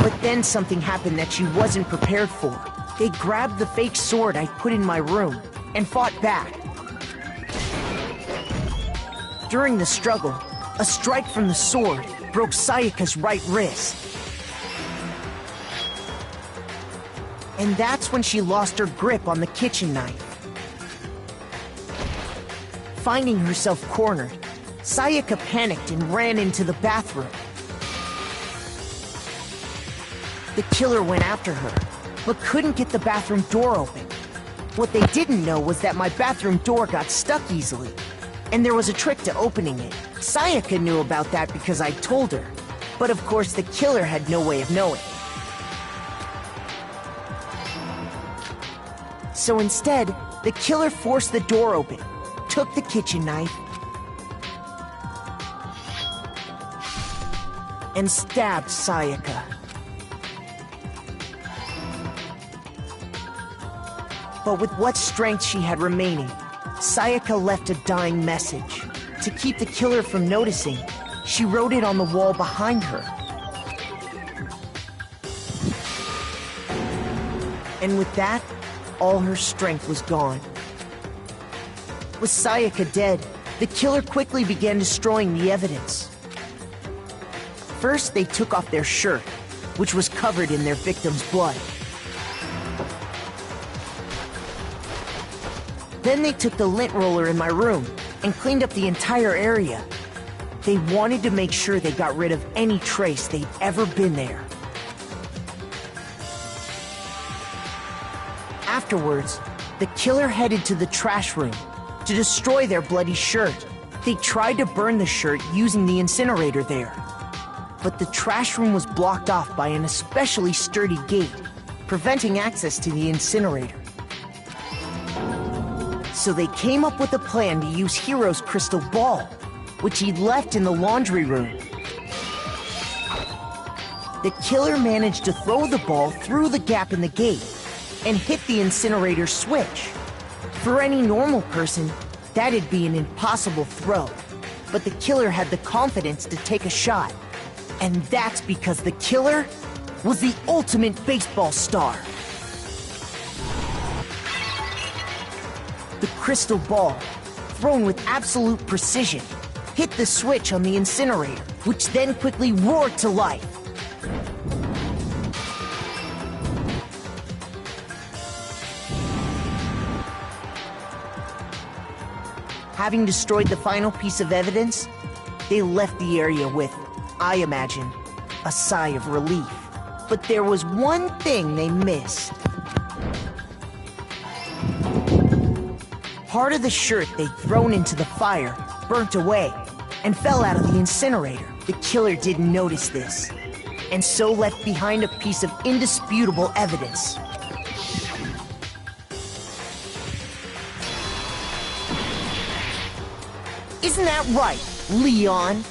But then something happened that she wasn't prepared for. They grabbed the fake sword I put in my room and fought back. During the struggle, a strike from the sword broke Sayaka's right wrist. And that's when she lost her grip on the kitchen knife. Finding herself cornered, Sayaka panicked and ran into the bathroom. The killer went after her, but couldn't get the bathroom door open. What they didn't know was that my bathroom door got stuck easily, and there was a trick to opening it. Sayaka knew about that because I told her, but of course the killer had no way of knowing. So instead, the killer forced the door open, took the kitchen knife, and stabbed Sayaka. But with what strength she had remaining, Sayaka left a dying message. To keep the killer from noticing, she wrote it on the wall behind her. And with that, all her strength was gone. With Sayaka dead, the killer quickly began destroying the evidence. First, they took off their shirt, which was covered in their victim's blood. Then they took the lint roller in my room and cleaned up the entire area. They wanted to make sure they got rid of any trace they'd ever been there. Afterwards, the killer headed to the trash room to destroy their bloody shirt. They tried to burn the shirt using the incinerator there. But the trash room was blocked off by an especially sturdy gate, preventing access to the incinerator. So they came up with a plan to use Hiro's crystal ball, which he'd left in the laundry room. The killer managed to throw the ball through the gap in the gate and hit the incinerator switch. For any normal person, that'd be an impossible throw, but the killer had the confidence to take a shot. And that's because the killer was the ultimate baseball star. The crystal ball, thrown with absolute precision, hit the switch on the incinerator, which then quickly roared to life. Having destroyed the final piece of evidence, they left the area with, I imagine, a sigh of relief. But there was one thing they missed. Part of the shirt they'd thrown into the fire burnt away and fell out of the incinerator. The killer didn't notice this, and so left behind a piece of indisputable evidence. Isn't that right, Leon?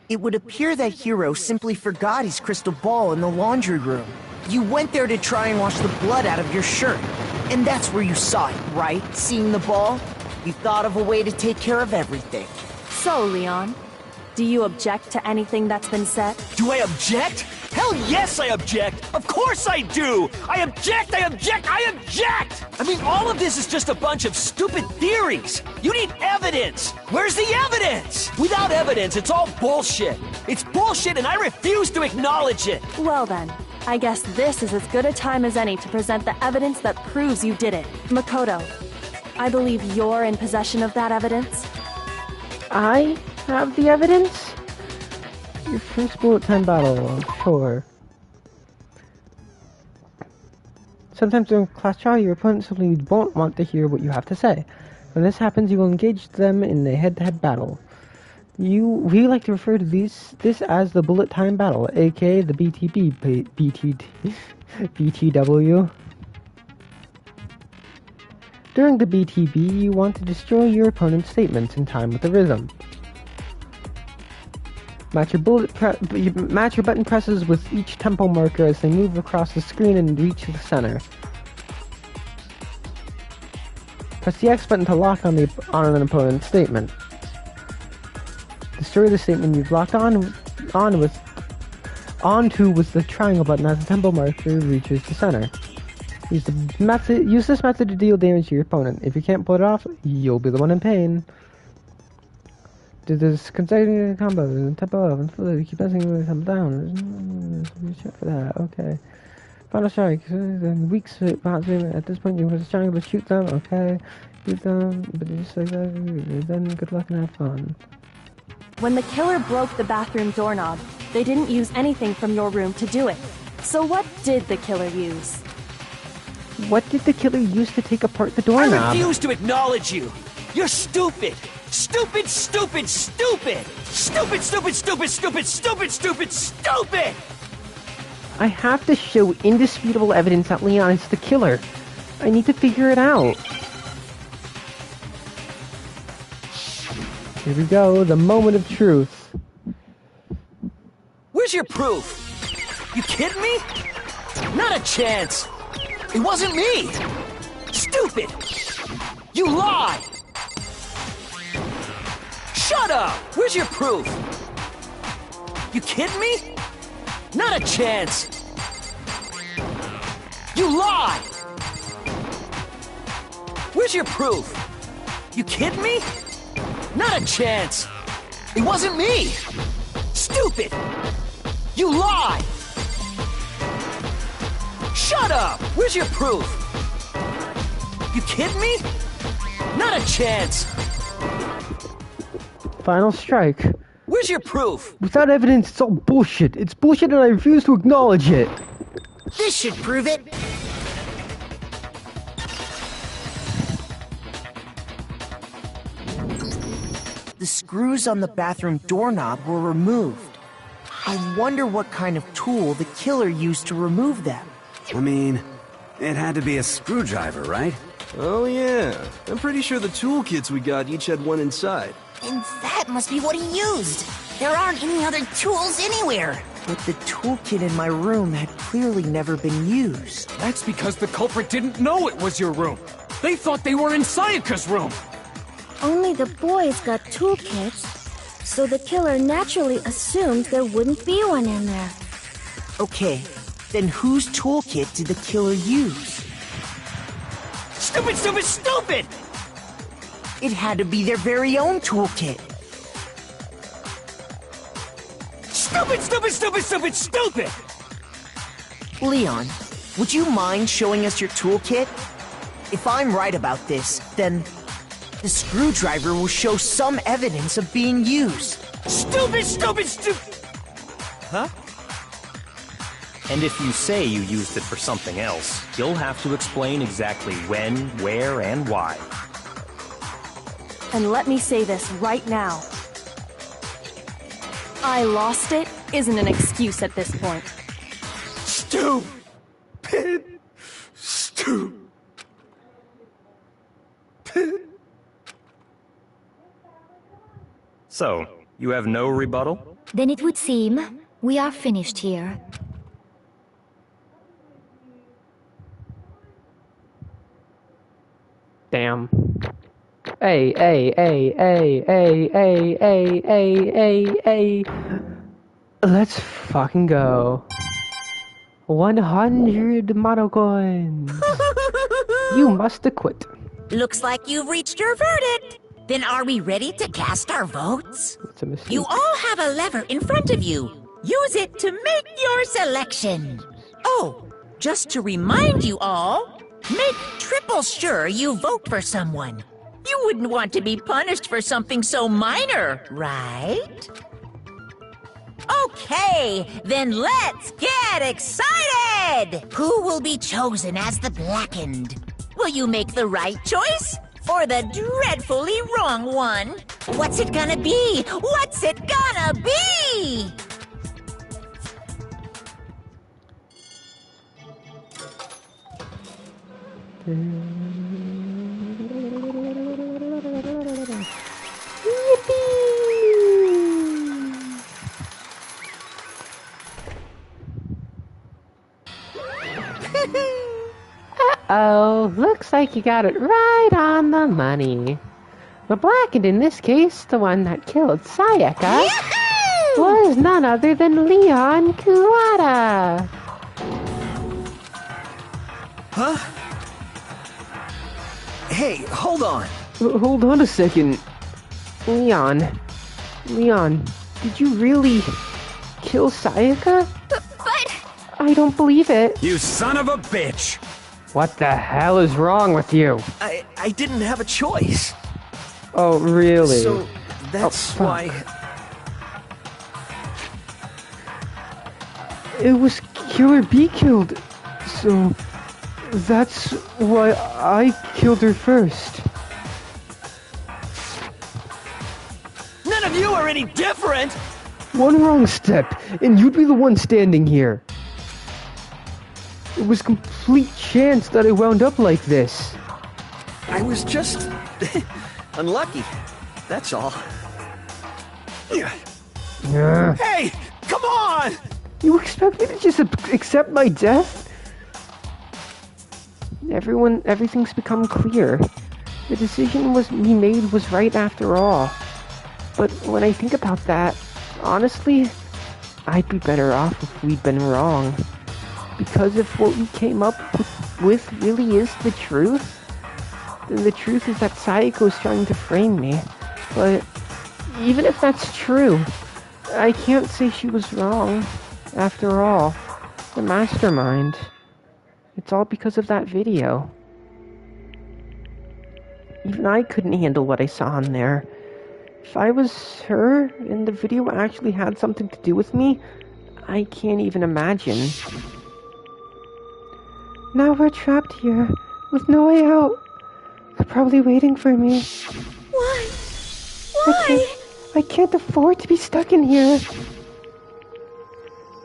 It would appear that Hiro simply forgot his crystal ball in the laundry room. You went there to try and wash the blood out of your shirt. And that's where you saw it, right? Seeing the ball? You thought of a way to take care of everything. So, Leon, do you object to anything that's been said? Do I object? Hell yes, I object! Of course I do! I object, I object, I object! I mean, all of this is just a bunch of stupid theories! You need evidence! Where's the evidence? Without evidence, it's all bullshit! It's bullshit and I refuse to acknowledge it! Well then, I guess this is as good a time as any to present the evidence that proves you did it. Makoto, I believe you're in possession of that evidence. I have the evidence? Your first bullet time battle, sure. Sometimes during class trial, your opponent simply won't want to hear what you have to say. When this happens, you will engage them in a head-to-head battle. We like to refer to this as the bullet time battle, aka the BTW. During the BTB, you want to destroy your opponent's statements in time with the rhythm. Match your button presses with each tempo marker as they move across the screen and reach the center. Press the X button to lock on an opponent's statement. Destroy the statement you've locked onto with the triangle button as the tempo marker reaches the center. Use this method to deal damage to your opponent. If you can't pull it off, you'll be the one in pain. Do this consecutive combo, tempo up, and slowly keep pressing when it comes down. Check for that, okay. Final strike, weak bounce at this point you was trying to shoot them, okay. Shoot them, but just like that, then good luck and have fun. When the killer broke the bathroom doorknob, they didn't use anything from your room to do it. So what did the killer use? What did the killer use to take apart the doorknob? I refuse to acknowledge you! You're stupid! Stupid, stupid, stupid! Stupid, stupid, stupid, stupid, stupid, stupid, stupid! I have to show indisputable evidence that Leon is the killer. I need to figure it out. Here we go, the moment of truth. Where's your proof? You kidding me? Not a chance! It wasn't me! Stupid! You lie! Shut up! Where's your proof? You kidding me? Not a chance! You lie! Where's your proof? You kidding me? Not a chance! It wasn't me! Stupid! You lie! Shut up! Where's your proof? You kidding me? Not a chance! Final strike. Where's your proof? Without evidence, it's all bullshit. It's bullshit and I refuse to acknowledge it. This should prove it. The screws on the bathroom doorknob were removed. I wonder what kind of tool the killer used to remove them. I mean, it had to be a screwdriver, right? Oh yeah, I'm pretty sure the toolkits we got each had one inside. And that must be what he used. There aren't any other tools anywhere. But the toolkit in my room had clearly never been used. That's because the culprit didn't know it was your room. They thought they were in Sayaka's room. Only the boys got toolkits, so the killer naturally assumed there wouldn't be one in there. Okay, then whose toolkit did the killer use? Stupid, stupid, stupid! It had to be their very own toolkit. Stupid, stupid, stupid, stupid, stupid! Leon, would you mind showing us your toolkit? If I'm right about this, then the screwdriver will show some evidence of being used. Stupid, stupid, stupid! Huh? And if you say you used it for something else, you'll have to explain exactly when, where, and why. And let me say this right now. I lost it isn't an excuse at this point. Stupid. Stupid. So, you have no rebuttal? Then it would seem we are finished here. Damn. Hey, hey, hey, hey, hey, hey, hey, hey, hey, hey. Let's fucking go. 100 mono coins. You must acquit. Looks like you've reached your verdict. Then are we ready to cast our votes? It's a mistake. You all have a lever in front of you. Use it to make your selection. Oh, just to remind you all, make triple sure you vote for someone. You wouldn't want to be punished for something so minor, right? Okay, then let's get excited! Who will be chosen as the Blackened? Will you make the right choice? Or the dreadfully wrong one? What's it gonna be? What's it gonna be? Uh-oh, looks like you got it right on the money. The Blackened in this case, the one that killed Sayaka, was none other than Leon Kuwata. Huh? Hey, hold on. Hold on a second. Leon, did you really kill Sayaka? But... I don't believe it. You son of a bitch! What the hell is wrong with you? I didn't have a choice. Oh, really? So, that's why... It was Killer B killed, so that's why I killed her first. None of you are any different! One wrong step, and you'd be the one standing here. It was complete chance that I wound up like this. I was just... unlucky. That's all. Hey! Come on! You expect me to just accept my death? Everything's become clear. The decision we made was right after all. But when I think about that, honestly, I'd be better off if we'd been wrong. Because if what we came up with really is the truth, then the truth is that Sayako's trying to frame me. But even if that's true, I can't say she was wrong. After all, the mastermind. It's all because of that video. Even I couldn't handle what I saw in there. If I was her and the video actually had something to do with me, I can't even imagine. Now we're trapped here, with no way out. They're probably waiting for me. Why? Why? I can't afford to be stuck in here.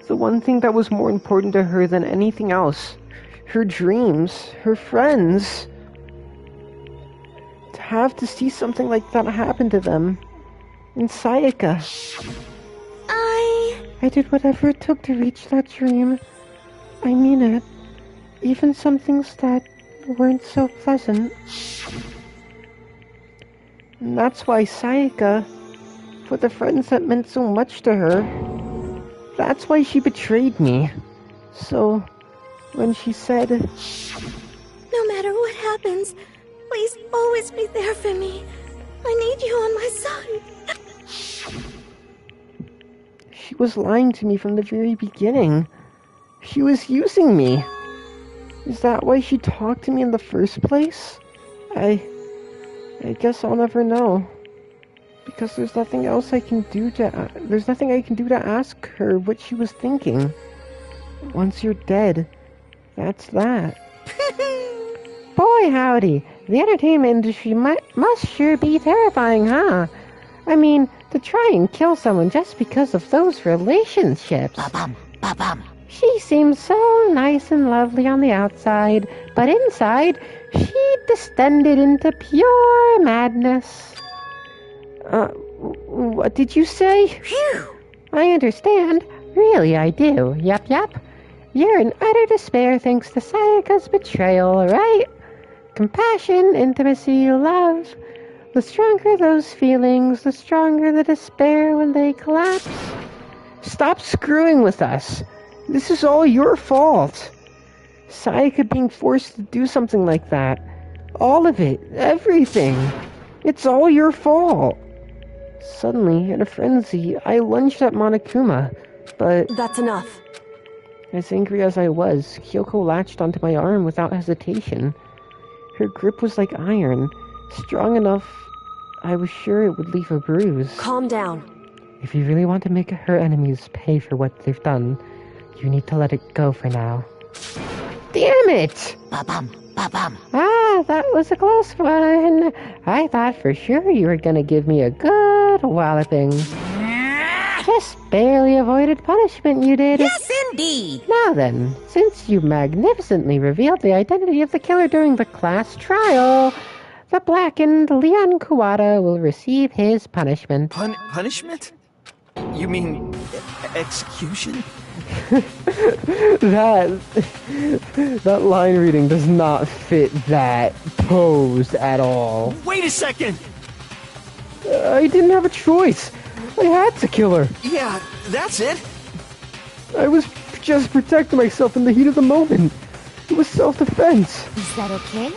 The one thing that was more important to her than anything else. Her dreams, her friends. To have to see something like that happen to them. And Sayaka. I did whatever it took to reach that dream. I mean it. Even some things that weren't so pleasant. And that's why Sayaka, for the friends that meant so much to her, that's why she betrayed me. So, when she said, no matter what happens, please always be there for me. I need you on my side. She was lying to me from the very beginning. She was using me. Is that why she talked to me in the first place? I guess I'll never know. Because there's nothing else I can do there's nothing I can do to ask her what she was thinking. Once you're dead, that's that. Boy howdy, the entertainment industry must sure be terrifying, huh? I mean, to try and kill someone just because of those relationships. Ba-bum, ba-bum. She seems so nice and lovely on the outside, but inside, she descended into pure madness. What did you say? Phew! I understand. Really, I do. Yep. You're in utter despair thanks to Sayaka's betrayal, right? Compassion, intimacy, love. The stronger those feelings, the stronger the despair when they collapse. Stop screwing with us. This is all your fault. Sayaka being forced to do something like that. All of it. Everything. It's all your fault. Suddenly, in a frenzy, I lunged at Monokuma, but... That's enough. As angry as I was, Kyoko latched onto my arm without hesitation. Her grip was like iron, strong enough I was sure it would leave a bruise. Calm down. If you really want to make her enemies pay for what they've done, you need to let it go for now. Damn it! Ba-bum, ba-bum. Ah, that was a close one. I thought for sure you were gonna give me a good walloping. Just barely avoided punishment, you did. Yes, indeed. Now then, since you magnificently revealed the identity of the killer during the class trial, the blackened Leon Kuwata will receive his punishment. Punishment? You mean execution? That line reading does not fit that pose at all. Wait a second! I didn't have a choice. I had to kill her. Yeah, that's it. I was just protecting myself in the heat of the moment. It was self-defense. Is that okay?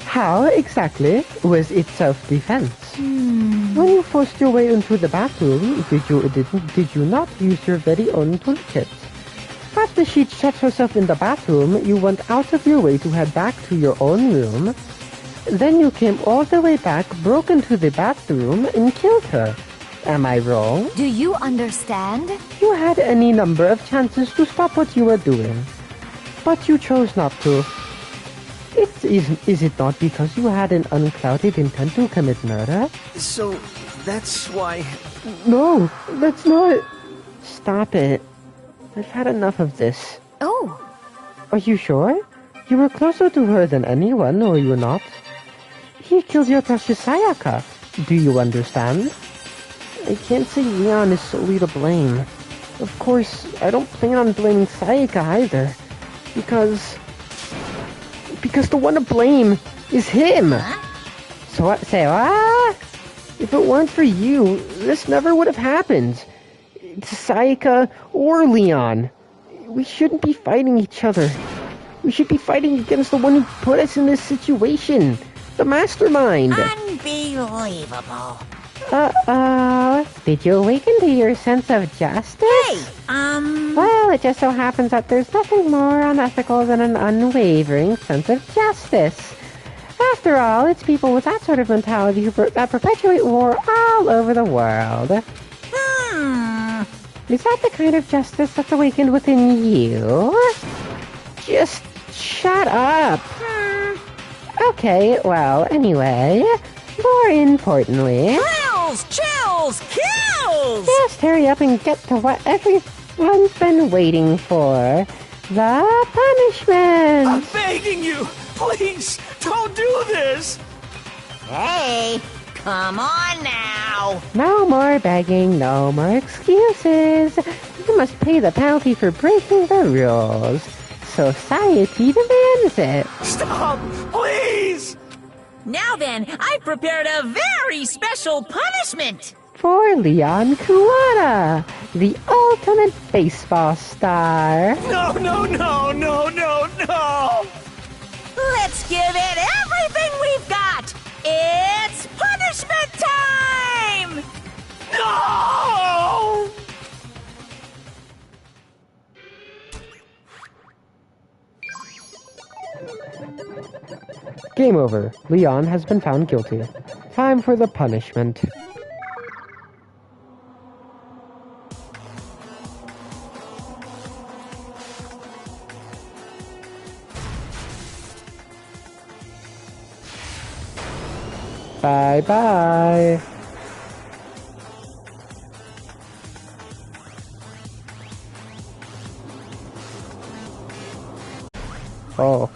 How exactly was it self-defense? When you forced your way into the bathroom, did you not use your very own toolkit? After she shut herself in the bathroom, you went out of your way to head back to your own room. Then you came all the way back, broke into the bathroom, and killed her. Am I wrong? Do you understand? You had any number of chances to stop what you were doing, but you chose not to. Is it not because you had an unclouded intent to commit murder? So, that's why... No, that's not... Stop it. I've had enough of this. Oh. Are you sure? You were closer to her than anyone, or you not? He killed your precious Sayaka. Do you understand? I can't say Leon is solely to blame. Of course, I don't plan on blaming Sayaka either. Because the one to blame is him. Huh? So what? Say what? If it weren't for you, this never would have happened. To Sayaka or Leon. We shouldn't be fighting each other. We should be fighting against the one who put us in this situation. The mastermind. Unbelievable. Did you awaken to your sense of justice? Hey, Well, it just so happens that there's nothing more unethical than an unwavering sense of justice. After all, it's people with that sort of mentality that perpetuate war all over the world. Is that the kind of justice that's awakened within you? Just shut up. Okay, well, anyway, more importantly... Chills, kills! Just hurry up and get to what everyone's been waiting for. The punishment! I'm begging you! Please, don't do this! Hey, come on now! No more begging, no more excuses. You must pay the penalty for breaking the rules. Society demands it. Stop! Please! Now then, I've prepared a very special punishment! For Leon Kuwata, the ultimate baseball star. No! Let's give it everything we've got! It's punishment time! No! Game over. Leon has been found guilty. Time for the punishment. Bye-bye. Oh.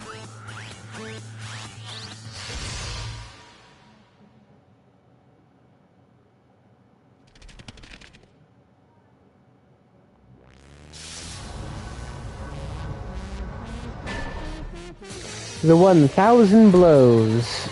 The 1,000 blows.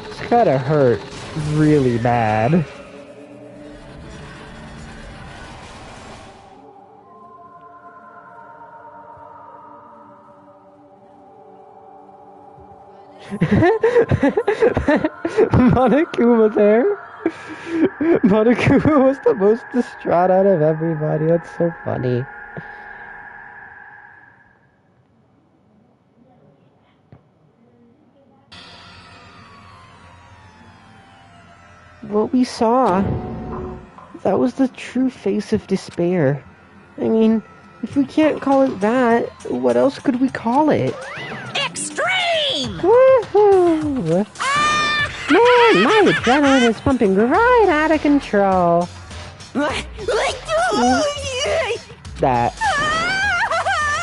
It's gotta hurt really bad. Monokuma there. Monokuma was the most distraught out of everybody. That's so funny. What we saw, that was the true face of despair. I mean, if we can't call it that, what else could we call it? Extreme! Woohoo! Man, my adrenaline is pumping right out of control. That.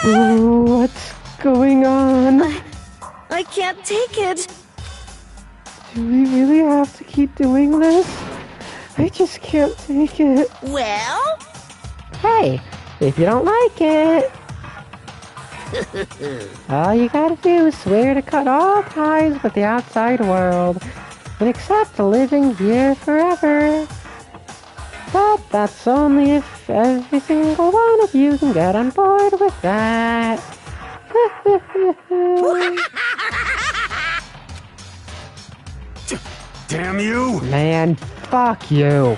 Ooh, what's going on? I can't take it. Do we really have to keep doing this? I just can't take it. Well? Hey, if you don't like it, all you gotta do is swear to cut all ties with the outside world and accept living here forever. But that's only if every single one of you can get on board with that. Damn you! Man, fuck you.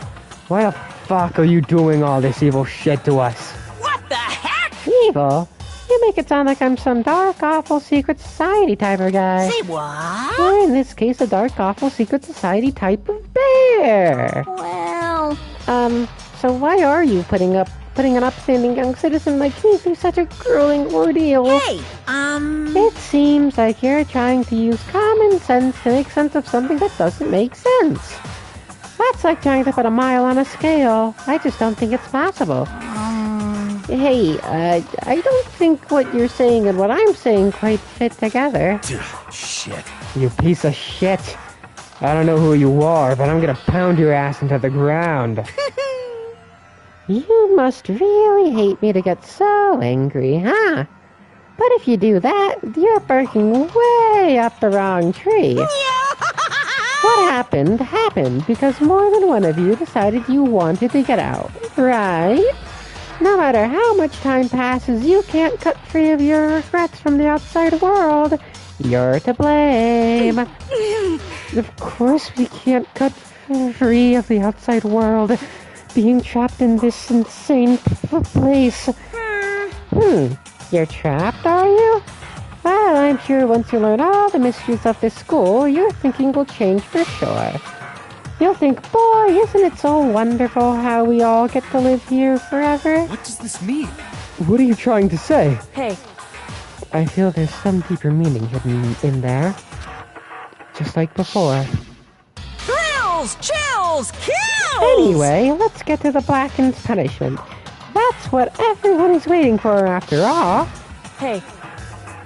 Why the fuck are you doing all this evil shit to us? What the heck? Evil? You make it sound like I'm some dark, awful secret society type of guy. Say what? Or in this case, a dark, awful secret society type of bear. Well... So why are you putting an upstanding young citizen like me through such a grueling ordeal? Hey, It seems like you're trying to use common sense to make sense of something that doesn't make sense. That's like trying to put a mile on a scale. I just don't think it's possible. Hey, I don't think what you're saying and what I'm saying quite fit together. Shit. You piece of shit. I don't know who you are, but I'm gonna pound your ass into the ground. You must really hate me to get so angry, huh? But if you do that, you're barking way up the wrong tree. What happened because more than one of you decided you wanted to get out, right? No matter how much time passes, you can't cut free of your regrets from the outside world. You're to blame. Of course we can't cut free of the outside world. Being trapped in this insane place. You're trapped, are you? Well, I'm sure once you learn all the mysteries of this school, your thinking will change for sure. You'll think, boy, isn't it so wonderful how we all get to live here forever? What does this mean? What are you trying to say? Hey. I feel there's some deeper meaning hidden in there. Just like before. Thrills, chills, kills! Anyway, let's get to the Blackened's punishment. That's what everyone is waiting for after all. Hey.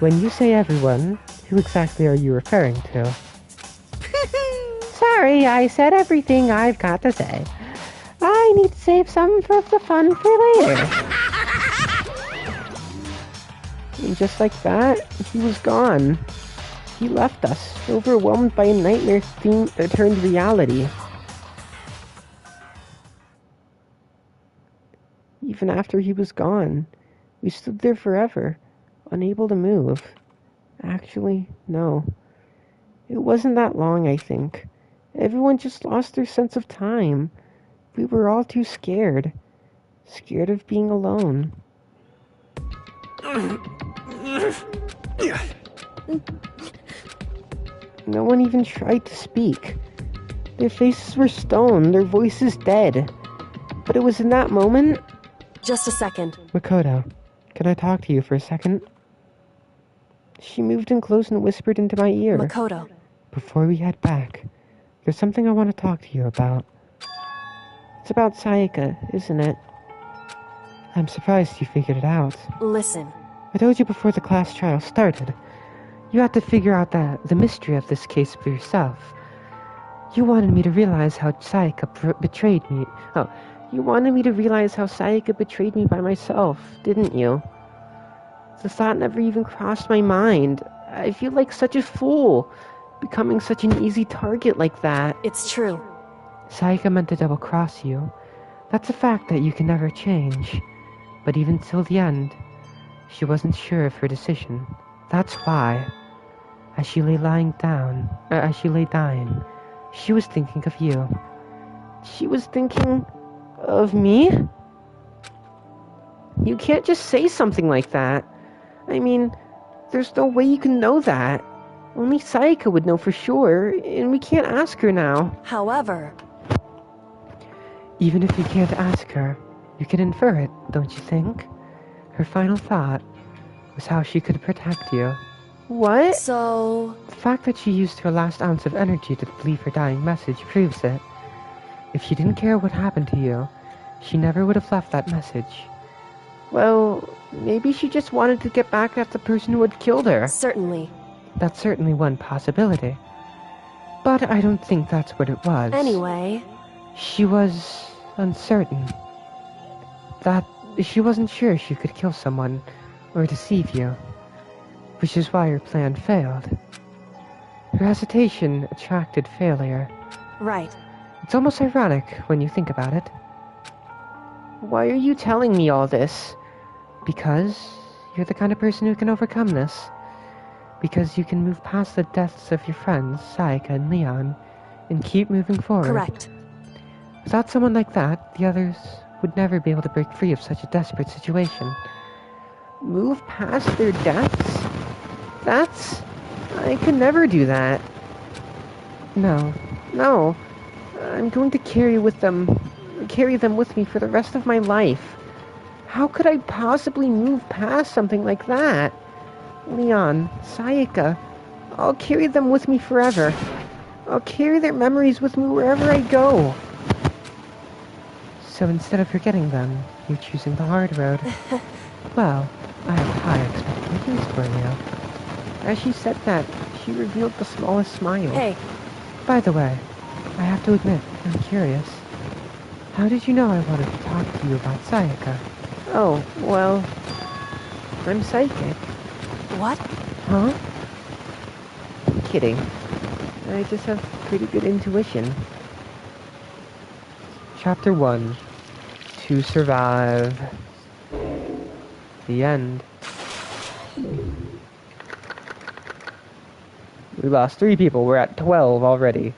When you say everyone, who exactly are you referring to? Sorry, I said everything I've got to say. I need to save some of the fun for later. And just like that, he was gone. He left us, overwhelmed by a nightmare theme that turned reality. Even after he was gone, we stood there forever, unable to move. Actually, no. It wasn't that long, I think. Everyone just lost their sense of time. We were all too scared. Scared of being alone. No one even tried to speak. Their faces were stone, their voices dead. But it was in that moment... Just a second. Makoto, can I talk to you for a second? She moved in close and whispered into my ear. Makoto. Before we head back, there's something I want to talk to you about. It's about Sayaka, isn't it? I'm surprised you figured it out. Listen. I told you before the class trial started. You had to figure out the mystery of this case for yourself. You wanted me to realize how Sayaka betrayed me. Oh, you wanted me to realize how Sayaka betrayed me by myself, didn't you? The thought never even crossed my mind. I feel like such a fool, becoming such an easy target like that. It's true. Sayaka meant to double-cross you. That's a fact that you can never change. But even till the end, she wasn't sure of her decision. That's why, as she lay dying, she was thinking of you. She was thinking of me? You can't just say something like that. I mean, there's no way you can know that. Only Sayaka would know for sure, and we can't ask her now. However... Even if you can't ask her, you can infer it, don't you think? Her final thought was how she could protect you. What? So... The fact that she used her last ounce of energy to leave her dying message proves it. If she didn't care what happened to you, she never would have left that message. Well, maybe she just wanted to get back at the person who had killed her. Certainly. That's certainly one possibility. But I don't think that's what it was. Anyway... She was uncertain. That she wasn't sure she could kill someone or deceive you, which is why her plan failed. Her hesitation attracted failure. Right. It's almost ironic when you think about it. Why are you telling me all this? Because you're the kind of person who can overcome this. Because you can move past the deaths of your friends, Sayaka and Leon, and keep moving forward. Correct. Without someone like that, the others would never be able to break free of such a desperate situation. Move past their deaths? I could never do that. No. I'm going to carry them with me for the rest of my life. How could I possibly move past something like that? Leon, Sayaka, I'll carry them with me forever. I'll carry their memories with me wherever I go. So instead of forgetting them, you're choosing the hard road. Well, I have high expectations for you. As she said that, she revealed the smallest smile. Hey. By the way, I have to admit, I'm curious. How did you know I wanted to talk to you about Sayaka? Oh, well, I'm psychic. What? Huh? I'm kidding. I just have pretty good intuition. Chapter 1. To survive. The end. We lost 3 people. We're at 12 already.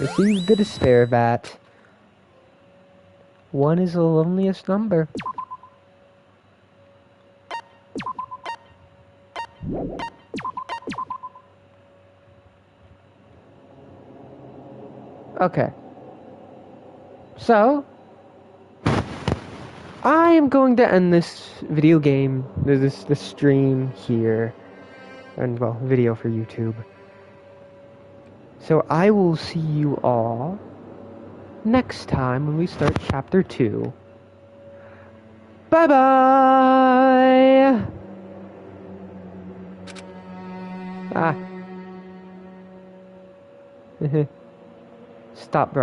Receive the despair bat. 1 is the loneliest number. Okay. So, I am going to end this video game, this stream here, and well, video for YouTube. So I will see you all next time when we start Chapter 2. Bye-bye! Ah. Stop, bro.